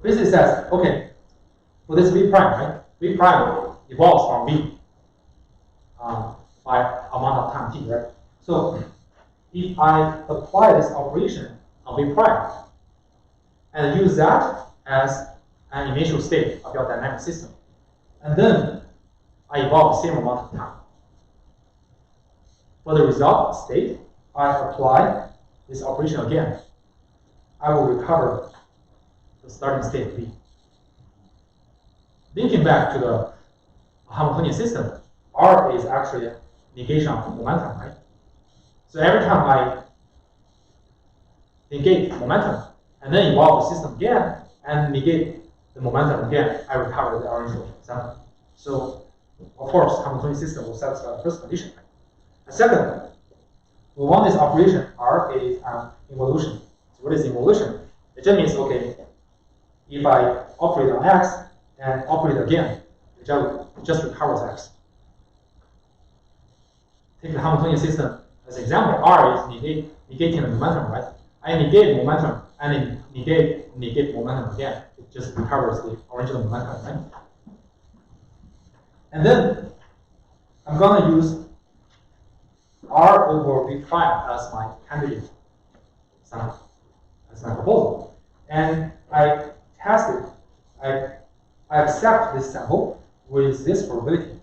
basically says, okay, for this v prime, right? V prime evolves from v by amount of time t, right? So if I apply this operation on v prime and use that as an initial state of your dynamic system, and then I evolve the same amount of time. For the result state, I apply this operation again. I will recover the starting state B. Linking back to the homogeneous system, R is actually a negation of momentum, right? So every time I negate momentum and then evolve the system again and negate the momentum again, I recover the original sample. So of course, homogeneous system will satisfy the first condition. And second, we want this operation R is an involution. So what is involution? It just means, okay, if I operate on X and operate again, it just recovers X. Take the homogeneous system as an example. R is negating the momentum, right? I negate momentum and then negate momentum again. It just recovers the original momentum, right? And then I'm going to use R over V prime as my candidate sample, as my proposal. And I test it. I accept this sample with this probability.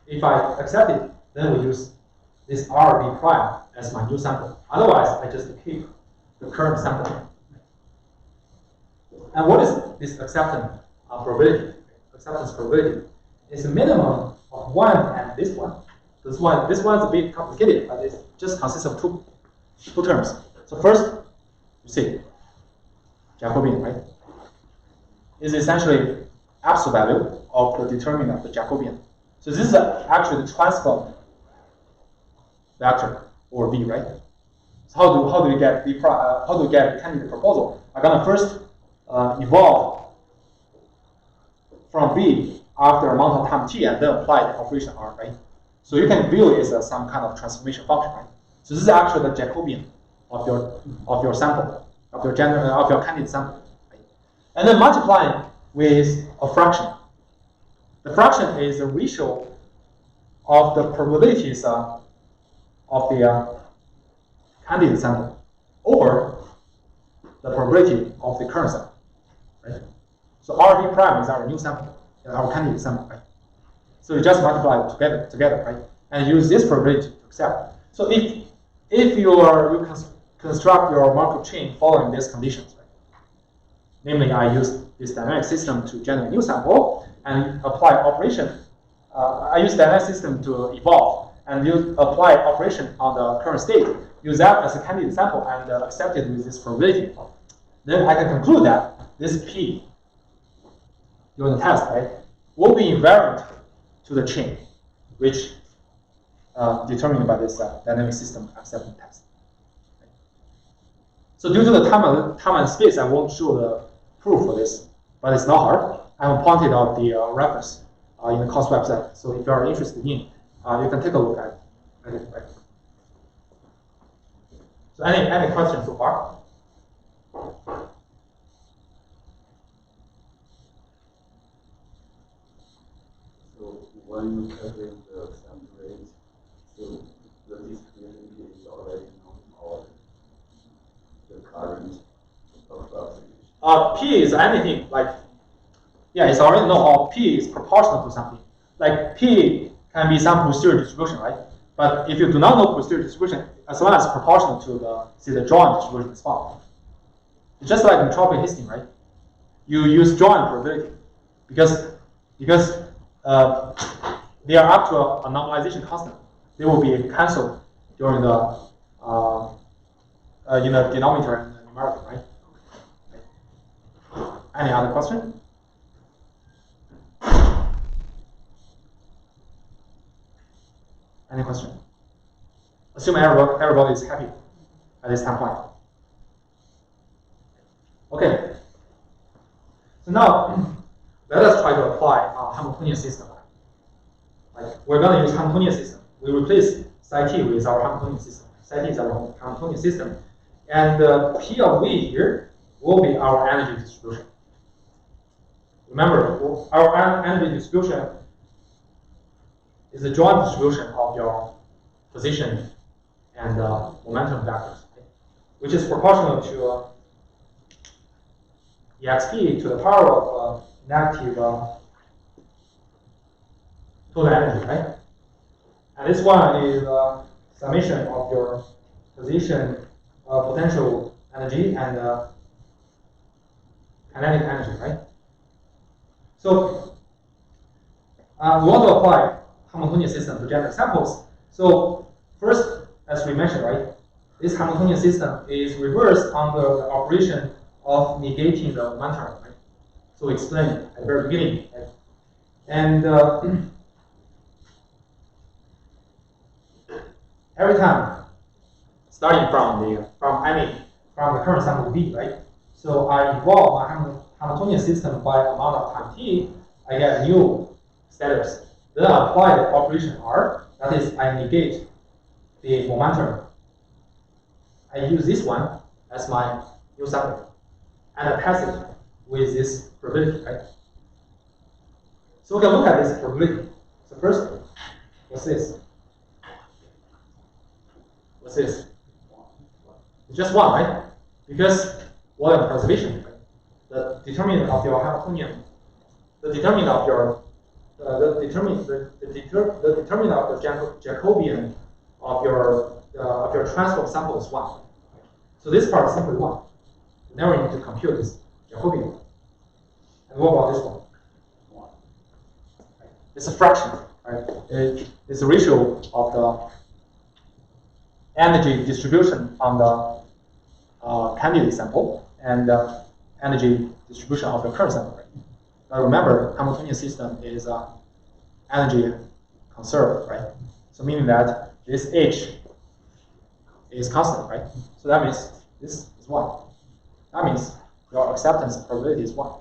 If I accept it, then we use this R V prime as my new sample. Otherwise, I just keep the current sample. And what is this acceptance probability? Acceptance probability is a minimum of 1 and this one. This one is a bit complicated, but it just consists of two terms. So first, you see, Jacobian, right? Is essentially absolute value of the determinant of the Jacobian. So this is actually the transform vector or V, right? So how do we get the candidate proposal? I'm gonna first evolve from B after amount of time t and then apply the operation R, right? So you can view it as some kind of transformation function, right? So this is actually the Jacobian of your sample, of your candidate sample, right? And then multiplying with a fraction. The fraction is the ratio of the probabilities of the candidate sample over the probability of the current sample, right? So RV prime is our new sample, our candidate sample, right? So you just multiply it together, right? And use this probability to accept. So if you construct your Markov chain following these conditions, right? Namely, I use this dynamic system to generate new sample and apply operation. I use dynamic system to evolve and apply operation on the current state. Use that as a candidate sample and accept it with this probability. Then I can conclude that this P during the test, right, will be invariant to the chain, which determined by this dynamic system acceptance test. Right. So due to the time and space, I won't show the proof for this, but it's not hard. I have pointed out the reference in the course website. So if you are interested in, you can take a look at it. Right. So any questions so far?
So when you calculate the sample rate, so the distribution is already known or the current approximation?
P is anything like, yeah, it's already known how P is proportional to something. Like P can be some posterior distribution, right? But if you do not know posterior distribution, as long as it's proportional to the joint distribution, it's fine. It's just like entropy histine, right? You use joint probability because they are up to a normalization constant. They will be cancelled during the denominator and the numerator, right? Any other question? Any question? Assume everybody is happy at this time point. Okay. So now let us try to apply a homogeneous system. Like we're going to use homogeneous system. We replace psi t with our homogeneous system. Psi t is our homogeneous system, and P of V here will be our energy distribution. Remember, our energy distribution is the joint distribution of your position and momentum vectors, right? Which is proportional to exp to the power of negative total energy, right? And this one is summation of your position, potential, energy and kinetic energy, right? So we want to apply Hamiltonian system to generate samples. So first, as we mentioned, right, this Hamiltonian system is reversed under the operation of negating the momentum, right? So we explained it at the very beginning, right? And every time, starting from the current sample B, right? So I evolve my Hamiltonian system by amount of time t. I get a new status. Then I apply the operation R. That is, I negate the momentum. I use this one as my new sample, and I pass it with this probability, right? So we can look at this probability. So first, what's this? What's this? It's just one, right? Because volume preservation, right? The determinant of your Hamiltonian, the determinant of your the determinant of the Jacobian of your transform sample is one. So this part is simply one. You never need to compute this Jacobian. And what about this one? It's a fraction, right? It's a ratio of the energy distribution on the candidate sample and energy distribution of the current sample. Right? Now remember, Hamiltonian system is energy conserved, right? So meaning that this H is constant, right? So that means this is 1. That means your acceptance probability is 1.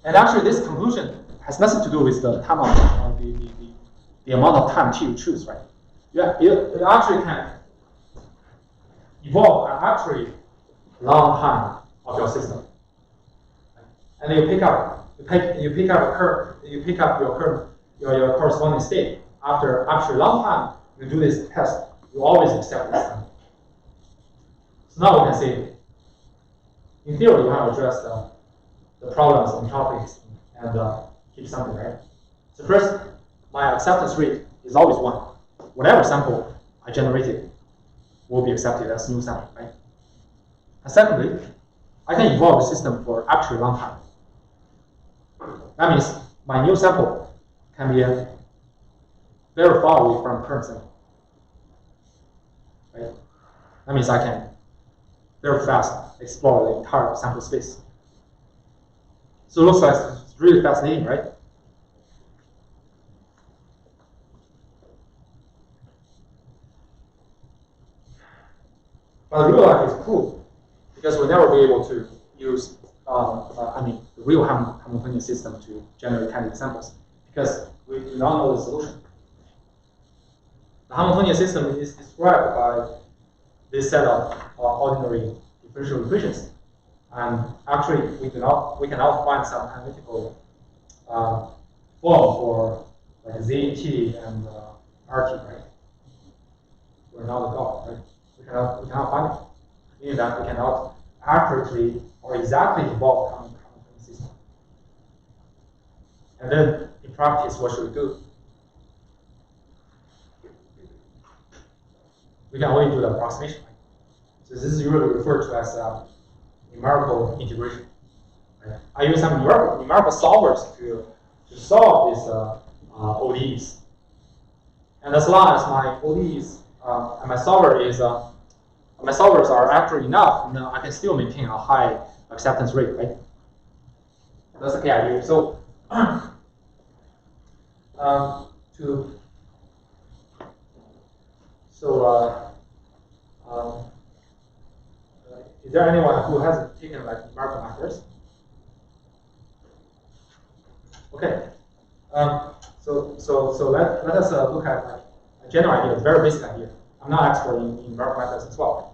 And actually, this conclusion has nothing to do with the time of the amount of time t you choose, right? Yeah, you actually can evolve an actually long time of your system, and you pick up your corresponding state after a long time. You do this test, you always accept this time. So now we can say, in theory, you want to address the problems in topics and keep something, right? So first, my acceptance rate is always 1. Whatever sample I generated will be accepted as new sample, right? And secondly, I can evolve the system for actually a long time. That means my new sample can be very far away from current sample, right? That means I can very fast explore the entire sample space. So it looks like it's really fascinating, right? But real life is cool because we'll never be able to use, the real Hamiltonian system to generate candidate samples because we do not know the solution. The Hamiltonian system is described by this set of ordinary differential equations. And actually, we cannot find some analytical form for like Z, T, and RT, right? We're not the God, right? We cannot find it. Meaning that we cannot accurately or exactly evolve the Hamiltonian system. And then, in practice, what should we do? We can only do the approximation. Right? So this is usually referred to as numerical integration. Right? I use some numerical solvers to solve these ODEs. And as long as my ODEs and my solvers are accurate enough, I can still maintain a high acceptance rate, right? That's the key idea. So is there anyone who hasn't taken like numerical methods? Okay. So let us look at like a general idea, a very basic idea. I'm not expert in numerical methods as well.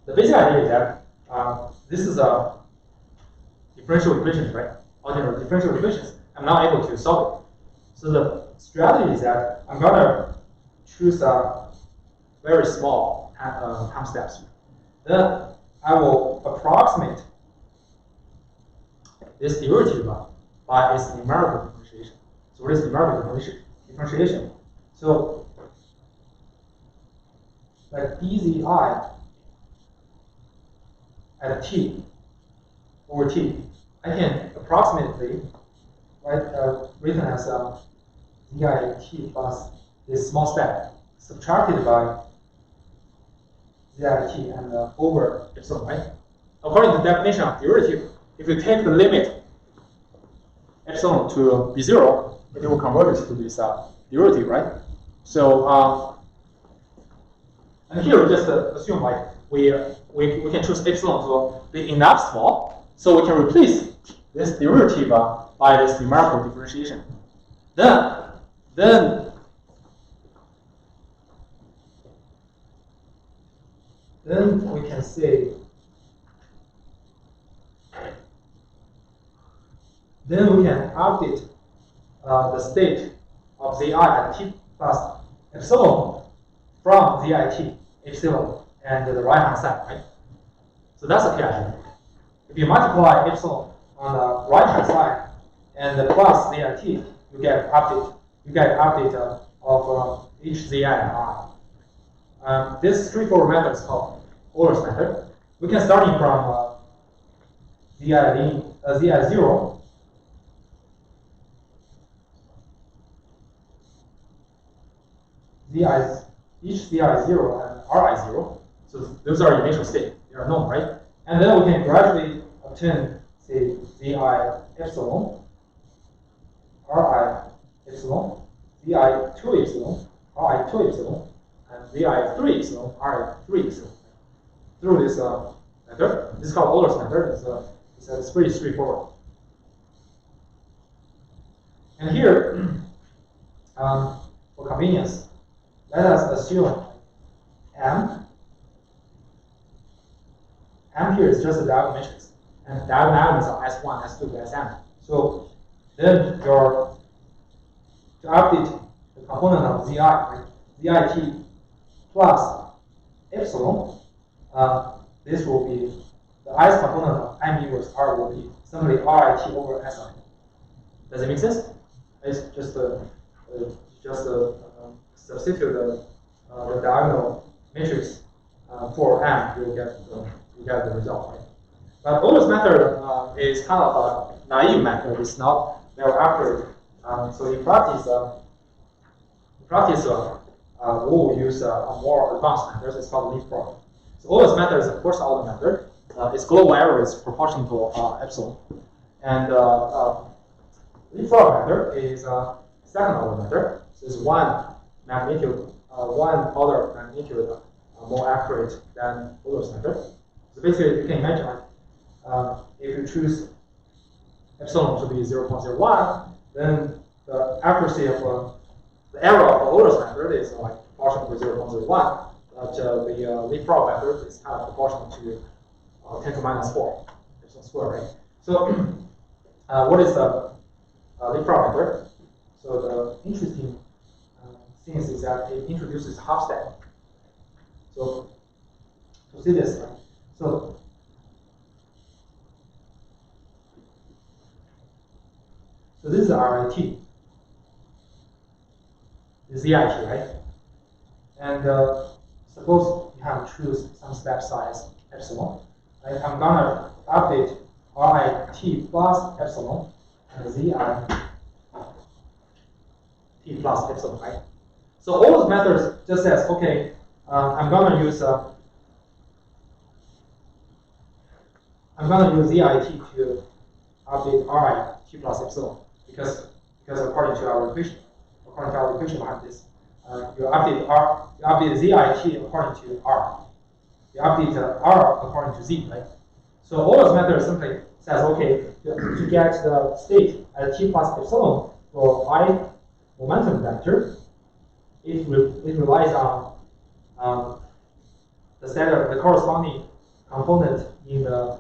The basic idea is that this is a differential equations, right? Ordinary differential equations. I'm not able to solve it. So the strategy is that I'm gonna choose a very small time steps. Then I will approximate this derivative by its numerical differentiation. So what is numerical differentiation? So like dzi at t over t, I can approximately written as zit plus this small step subtracted by zit and over epsilon, right? According to the definition of derivative, if you take the limit epsilon to be 0, it will convert it to this derivative, right? So, and here we just assume like we can choose epsilon to be enough small, so we can replace this derivative by this numerical differentiation. Then we can say, then we can update the state of zi at t plus epsilon from zit epsilon and the right hand side, right? So that's the key idea. If you multiply epsilon on the right hand side and the plus zit, you get update. You get update of each zi and I. This straightforward method is called Euler's method. We can start from zi0. Each zi0 and ri0. So those are initial state. They are known, right? And then we can gradually obtain, say, zi epsilon, ri epsilon, zi2 epsilon, ri2 epsilon, and zi3 epsilon, ri3 epsilon. Through this method. This is called Euler's method. It's pretty straightforward. And here, for convenience, let us assume M here is just a diagonal matrix, and diagonal elements are S1, S2 to Sn. So then to update the component of Zi, right? Zit plus epsilon, this will be the ith component of M inverse R will be simply Rit over Si. Does it make sense? It's just substitute the diagonal matrix for M, you get the result, right? But Euler's method is kind of a naive method. It's not very accurate. So in practice, we will use a more advanced method. It's called leapfrog. So Euler's method is a first order method. Its global error is proportional to epsilon, and leapfrog method is a second order method. So it's one order of magnitude more accurate than Euler's method. So basically, you can imagine, if you choose epsilon to be 0.01, then the accuracy of the error of Euler's method is like proportional to 0.01. But the leapfrog method is kind of proportional to 10 to minus 4 epsilon squared, right? So, what is the leapfrog method? So the interesting thing is that it introduces half step. So to see this, right? So this is RIT, the ZIT, right? And suppose you have to choose some step size epsilon. Right? I'm gonna update RIT plus epsilon and ZIT plus epsilon, right? So all those methods just says, okay, I'm gonna use ZIT to update RIT plus epsilon because according to our equation, like this, you update ZIT according to R. You update R according to Z, right? So all those methods simply says, okay, to get the state at T plus epsilon for I momentum vector, it relies on the corresponding component in the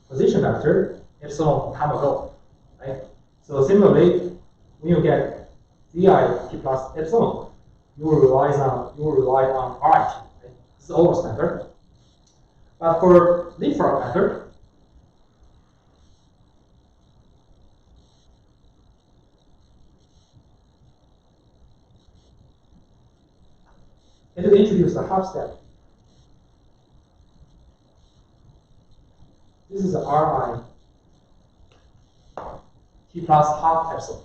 position vector epsilon time ago, right? So similarly, when you get ZIT plus epsilon, you will rely on RIT. Right? This is Euler's method. But for leapfrog method, it will introduce a half step This is Ri t plus half epsilon.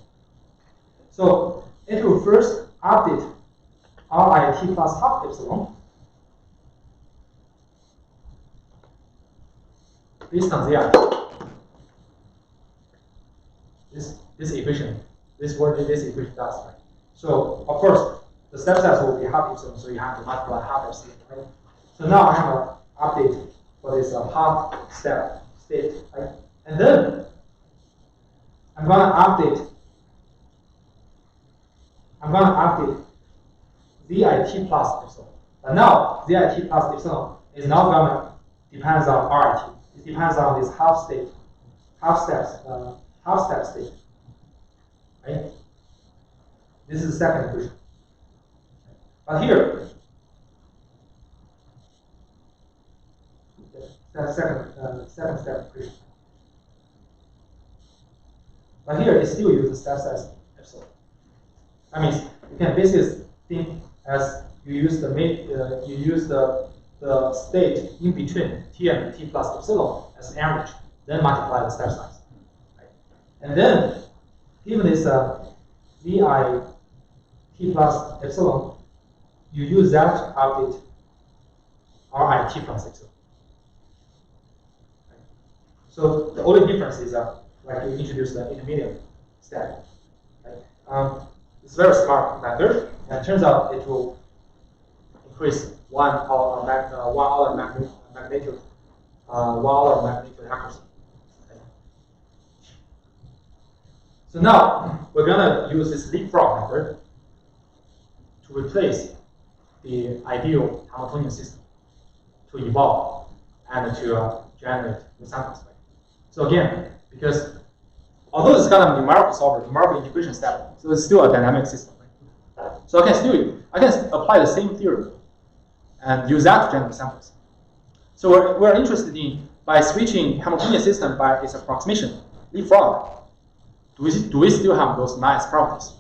So it will first update Ri t plus half epsilon based on Zi. This equation, this equation does, right? So of course the step size will be half epsilon, so you have to multiply half epsilon, right? So now I have an update for this half step state, right? And then I'm gonna update ZIT plus epsilon. But now ZIT plus epsilon is not gonna depends on RIT. It depends on this half step state. Right? This is the second equation. But here, that second step equation. But here it still uses step size epsilon. That means you can basically think as you use the state in between t and t plus epsilon as average, then multiply the step size. Right? And then given this vi t plus epsilon, you use that to update ri t plus epsilon. Right? So the only difference is like you introduce the intermediate step. Right? It's a very smart method, and it turns out it will increase one order magnitude accuracy. Okay. So now we're gonna use this leapfrog method to replace the ideal Hamiltonian system to evolve and to generate new samples. So again, because although it's kind of numerical solver, numerical integration step, so it's still a dynamic system. Right? So I can apply the same theory and use that to generate samples. So we're interested in, by switching Hamiltonian system by its approximation, leapfrog, do we still have those nice properties?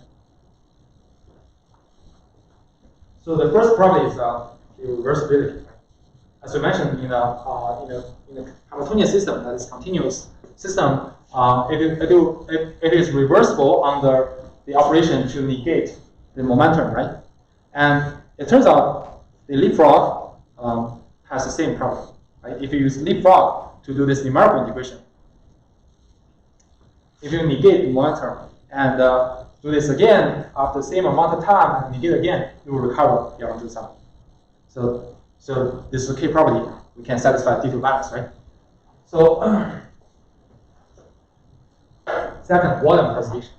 So the first property is the reversibility. Right? As we mentioned in a Hamiltonian system that is continuous system, it is reversible under the operation to negate the momentum, right? And it turns out the leapfrog has the same property, right? If you use leapfrog to do this numerical integration, if you negate the momentum and do this again after the same amount of time and negate again, you will recover the original sample. So this is a key property. We can satisfy D2 balance, right? So second, volume preservation.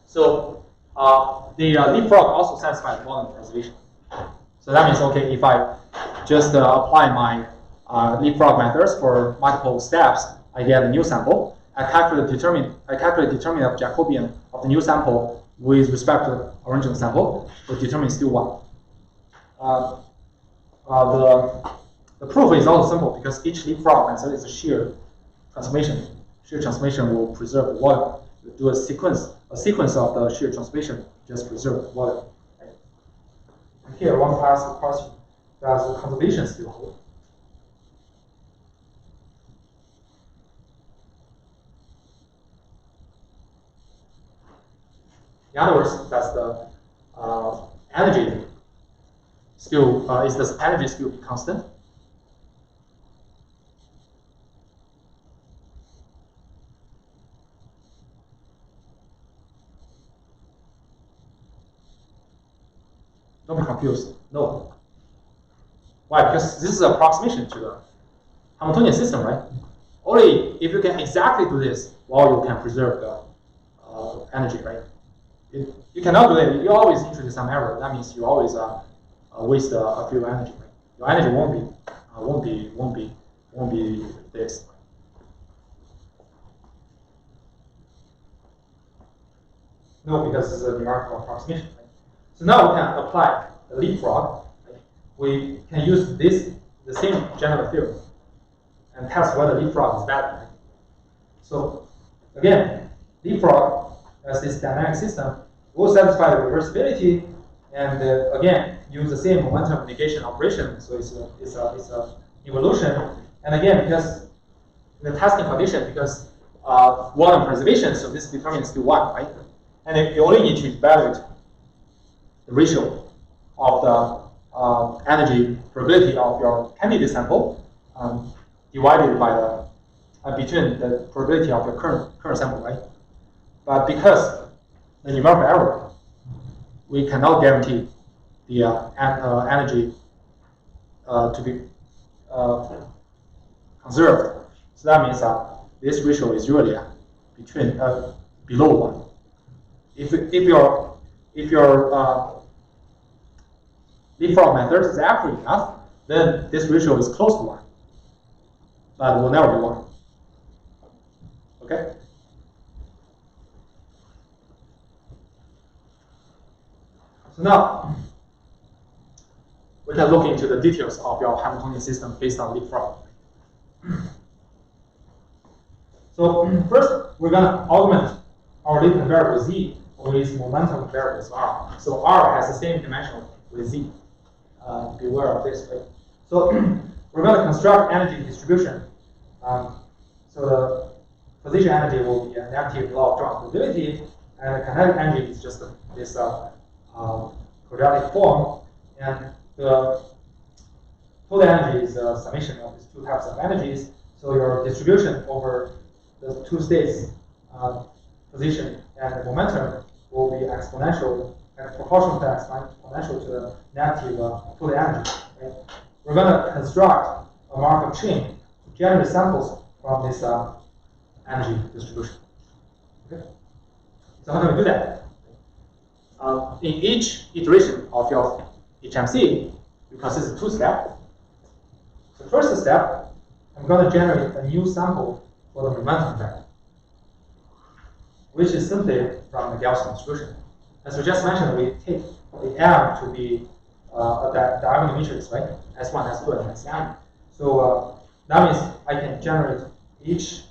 So the leapfrog also satisfies volume preservation. So that means, okay, if I just apply my leapfrog methods for multiple steps, I get a new sample. I calculate determinant of Jacobian of the new sample with respect to the original sample. The determinant is still 1. The proof is also simple because each leapfrog method is a shear transformation. Shear transformation will preserve the volume. You do a sequence of the shear transformation, just preserve the volume. Right? And here, one asks the question: does the conservation still hold? In other words, does the energy still is the energy still be constant? Don't be confused. No. Why? Because this is an approximation to the Hamiltonian system, right? Only if you can exactly do this, while you can preserve the energy, right? You cannot do it. You always introduce some error. That means you always waste a few energy. Right? Your energy won't be this. No, because it's a numerical approximation. Right? So now we can apply the leapfrog. Right? We can use the same general theorem and test whether leapfrog is better. Right? So again, leapfrog as this dynamic system will satisfy the reversibility and again use the same momentum negation operation. So it's a evolution. And again, because in the testing condition because volume preservation, so this determines Q1, right? And then you only need to evaluate the ratio of the energy probability of your candidate sample divided by the between the probability of your current sample, right? But because the numerical error, we cannot guarantee the energy to be conserved. So that means this ratio is usually between below 1. If your leapfrog method is accurate enough, then this ratio is close to 1, but it will never be 1. Okay? So now we can look into the details of your Hamiltonian system based on leapfrog. So first, we're going to augment our latent variable z with momentum variables r. So r has the same dimension with z. Be aware of this, right? So we're going to construct energy distribution. So the position energy will be a negative log drop probability, and the kinetic energy is just this quadratic form, and the total energy is a summation of these two types of energies. So your distribution over the two states, position and the momentum, will be exponential and proportional to exponential to the negative total energy. Right? We're going to construct a Markov chain to generate samples from this energy distribution. Okay? So how do we do that? In each iteration of your HMC, you consist of 2 steps. The first step, I'm going to generate a new sample for the momentum vector, which is simply from the Gaussian distribution. As we just mentioned, we take the M to be a diagonal matrix, right? S1, S2, and Sn. So that means I can generate each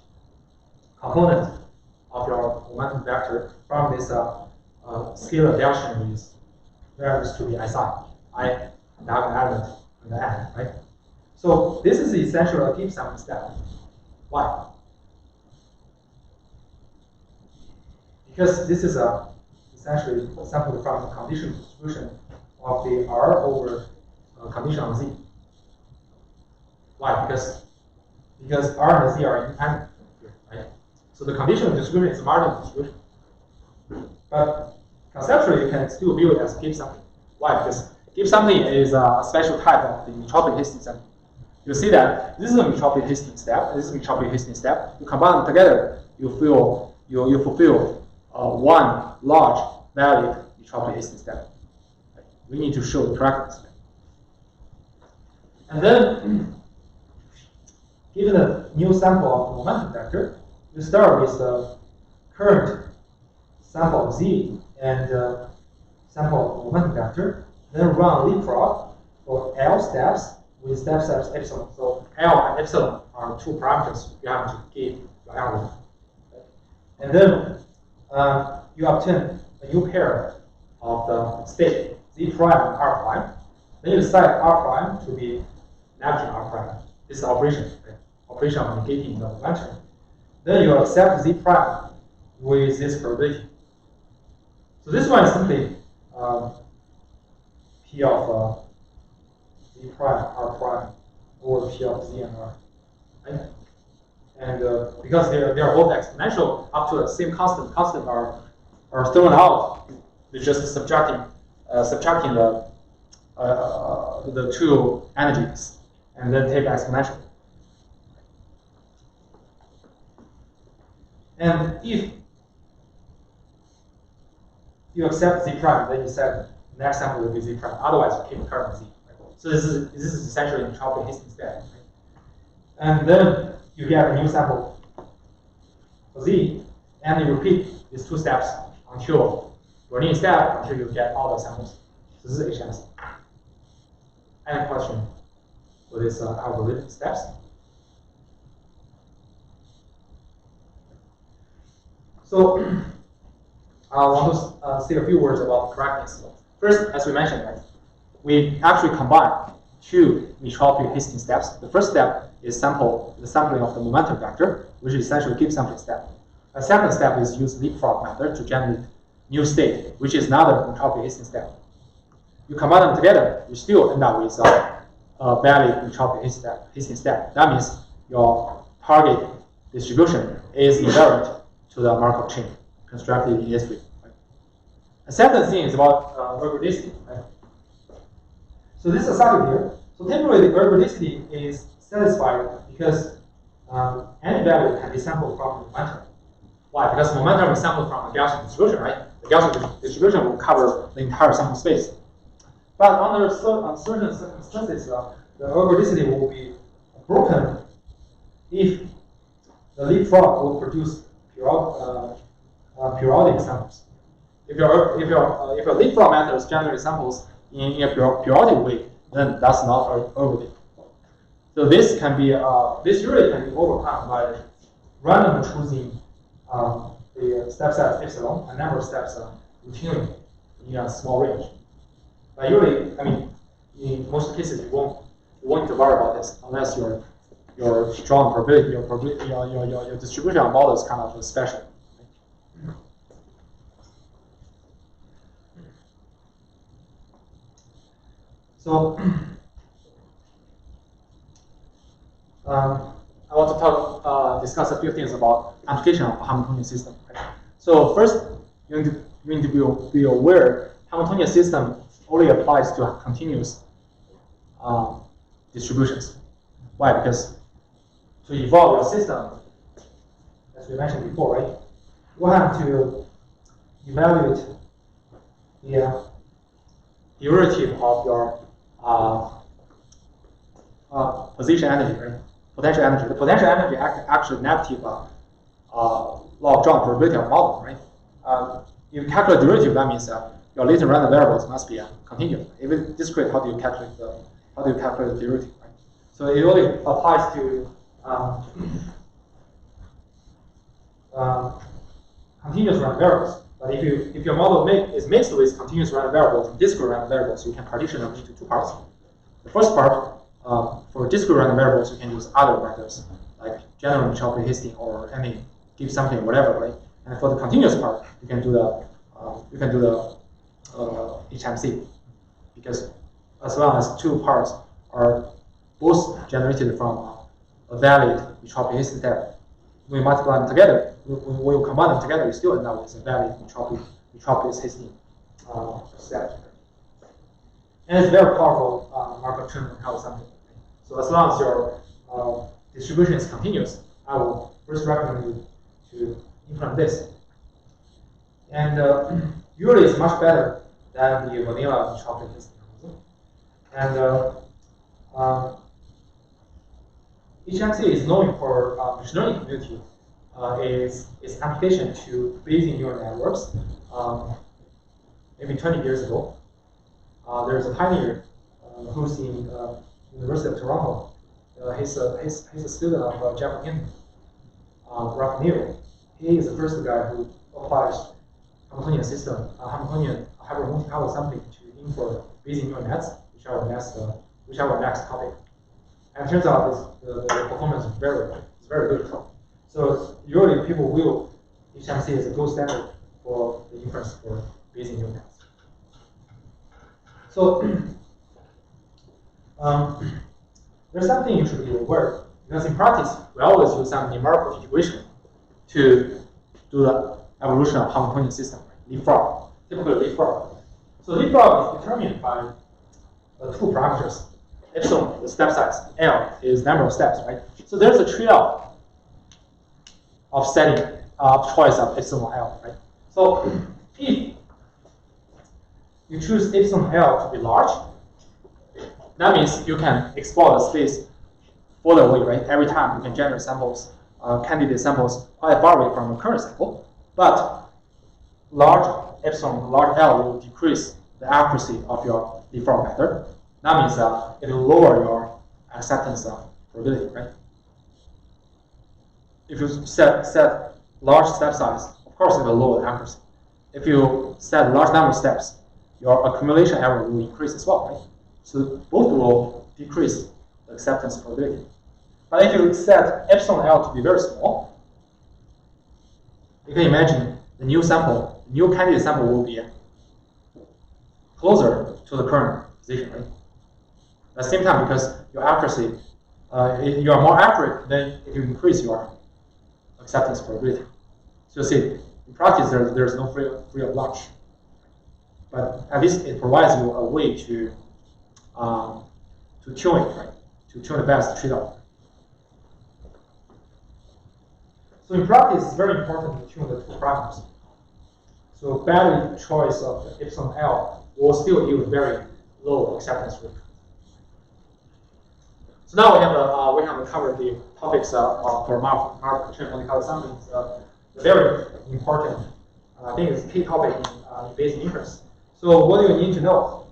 component of your momentum vector from this scalar Gaussian with variables to be Si, I diagonal element in the end, right? So this is essentially a deep sampling step. Why? Because this is essentially a sample from the conditional distribution of the R over condition on Z. Why? Because R and Z are independent here, right? So the conditional distribution is a marginal distribution. But conceptually, you can still view it as Gibbs sampling. Why? Because Gibbs sampling is a special type of the metropic Hastings sampling. You see that this is a metropic Hastings step, this is a metropic Hastings step. You combine them together, you fulfill one large valid metropic Hastings step. Right? We need to show the correctness. And then, given a new sample of the momentum vector, you start with the current sample of Z and sample of the momentum vector, then run leapfrog for L steps with step size epsilon. So L and epsilon are 2 parameters you have to give your algorithm. And then you obtain a new pair of the state Z prime and R prime. Then you set R prime to be negative R prime. This is operation, right? Operation of negating the momentum. Then you accept Z prime with this probability. So this one is simply P of Z prime R prime over P of Z and R. Right? And because they are both exponential up to the same constant are thrown out. They're just subtracting the 2 energies and then take exponential. And if you accept Z prime, then you set the next sample will be Z prime. Otherwise, you keep current Z. Right? So this is essentially an metropic Hastings step. Right? And then you get a new sample for Z, and you repeat these 2 steps until your linear step until you get all the samples. So this is HMC. Any question for this algorithm steps? So I want to say a few words about correctness. First, as we mentioned, right, we actually combine 2 metropic Hastings steps. The first step is the sampling of the momentum vector, which essentially gives sampling step. A second step is use leapfrog method to generate new state, which is another entropy hasting step. You combine them together, you still end up with a valid entropy hasting step. That means your target distribution is invariant to the Markov chain constructed in S3. Right? A second thing is about ergodicity. Right? So this is a circuit here. So typically the ergodicity is satisfied because any value can be sampled from the momentum. Why? Because momentum is sampled from a Gaussian distribution, right? The Gaussian distribution will cover the entire sample space. But under certain circumstances, the ergodicity will be broken if the leapfrog will produce periodic samples. If your leapfrog methods generate samples in a periodic way, then that's not ergodic. So this can be this usually can be overcome by randomly choosing the step size epsilon, a number of steps routinely in a small range. But usually, I mean, in most cases, you won't worry about this unless your strong probability, your distribution model is kind of special. So I want to discuss a few things about application of a Hamiltonian system. Right? So first, you need to be aware Hamiltonian system only applies to continuous distributions. Why? Because to evolve your system, as we mentioned before, right, you have to evaluate the derivative of your position energy, right? Potential energy. The potential energy actually negative log-John probability of model, right? If you calculate derivative, that means your latent random variables must be continuous. If it's discrete, how do you calculate the derivative? Right? So it only applies to continuous random variables. But if your model is mixed with continuous random variables and discrete random variables, you can partition them into two parts. The first part, for discrete random variables, you can use other methods like general entropy hasting or any give something whatever, right? And for the continuous part, you can do the HMC, because as long as two parts are both generated from a valid entropy hasting step, when we multiply them together, when you combine them together, you still end up with a valid entropy hasting step. And it's very powerful Markov chain to have something. So as long as your distribution is continuous, I will first recommend you to implement this. And usually it's much better than the vanilla entropy hasting. And HMC is known for machine learning community its application to Bayesian neural networks. Maybe 20 years ago, there's a pioneer who's in University of Toronto. He's a student of Jeff Hinton, Ralph Neal. He is the first guy who applies Hamiltonian system, Hamiltonian hypermulti-power sampling to infer Bayesian neural nets, which are our next topic. And it turns out the performance is very good. So usually people will HMC as a gold standard for the inference for Bayesian neural nets. So there's something you should be aware of, because in practice we always use some numerical integration to do the evolution of Hamiltonian system, right? Leapfrog, typically leapfrog. So leapfrog is determined by two parameters. Epsilon, the step size, L is number of steps, right? So there's a trade-off of setting choice of epsilon L, right? So if you choose epsilon L to be large, that means you can explore the space further away, right? Every time you can generate samples, candidate samples quite far away from the current sample. But large epsilon, large L will decrease the accuracy of your leapfrog method. That means it will lower your acceptance probability, right? If you set large step size, of course it will lower the accuracy. If you set large number of steps, your accumulation error will increase as well, right? So both will decrease the acceptance probability. But if you set epsilon L to be very small, you can imagine the new sample, the new candidate sample will be closer to the current position, right? At the same time, because your accuracy, you are more accurate, then if you increase your acceptance probability. So you see, in practice, there's no free of lunch. But at least it provides you a way to tune it, right? To tune the best trade-off. So in practice, it's very important to tune the two parameters. So bad choice of epsilon L will still yield very low acceptance rate. So now we have covered the topics for mathematical sampling. Very important. I think it's a key topic in basic inference. So what do you need to know?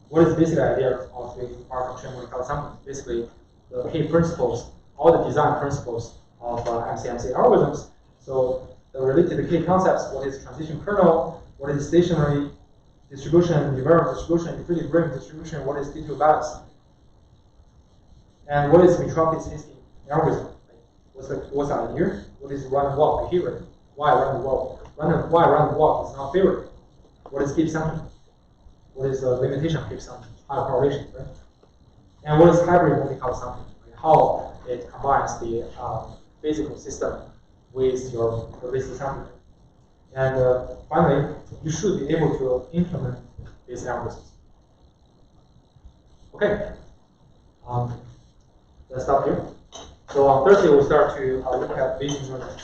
What is the basic idea of the mathematical sampling? Basically, the key principles, all the design principles of MCMC algorithms. So the related key concepts: what is transition kernel? What is stationary distribution, invariant distribution, infinite ring distribution? What is D2 balance? And what is metroplasticity in algorithm? What's the idea? What is random walk behavior? Why random walk? Why random walk is not favored? What is keep sampling? What is the limitation of keep sampling? High correlation, right? And what is hybrid multi-color sampling? How it combines the physical system with your probabilistic sampling. And finally, you should be able to implement these algorithms. Okay. Let's stop here. So on Thursday, we'll start to look at Bayesian learning.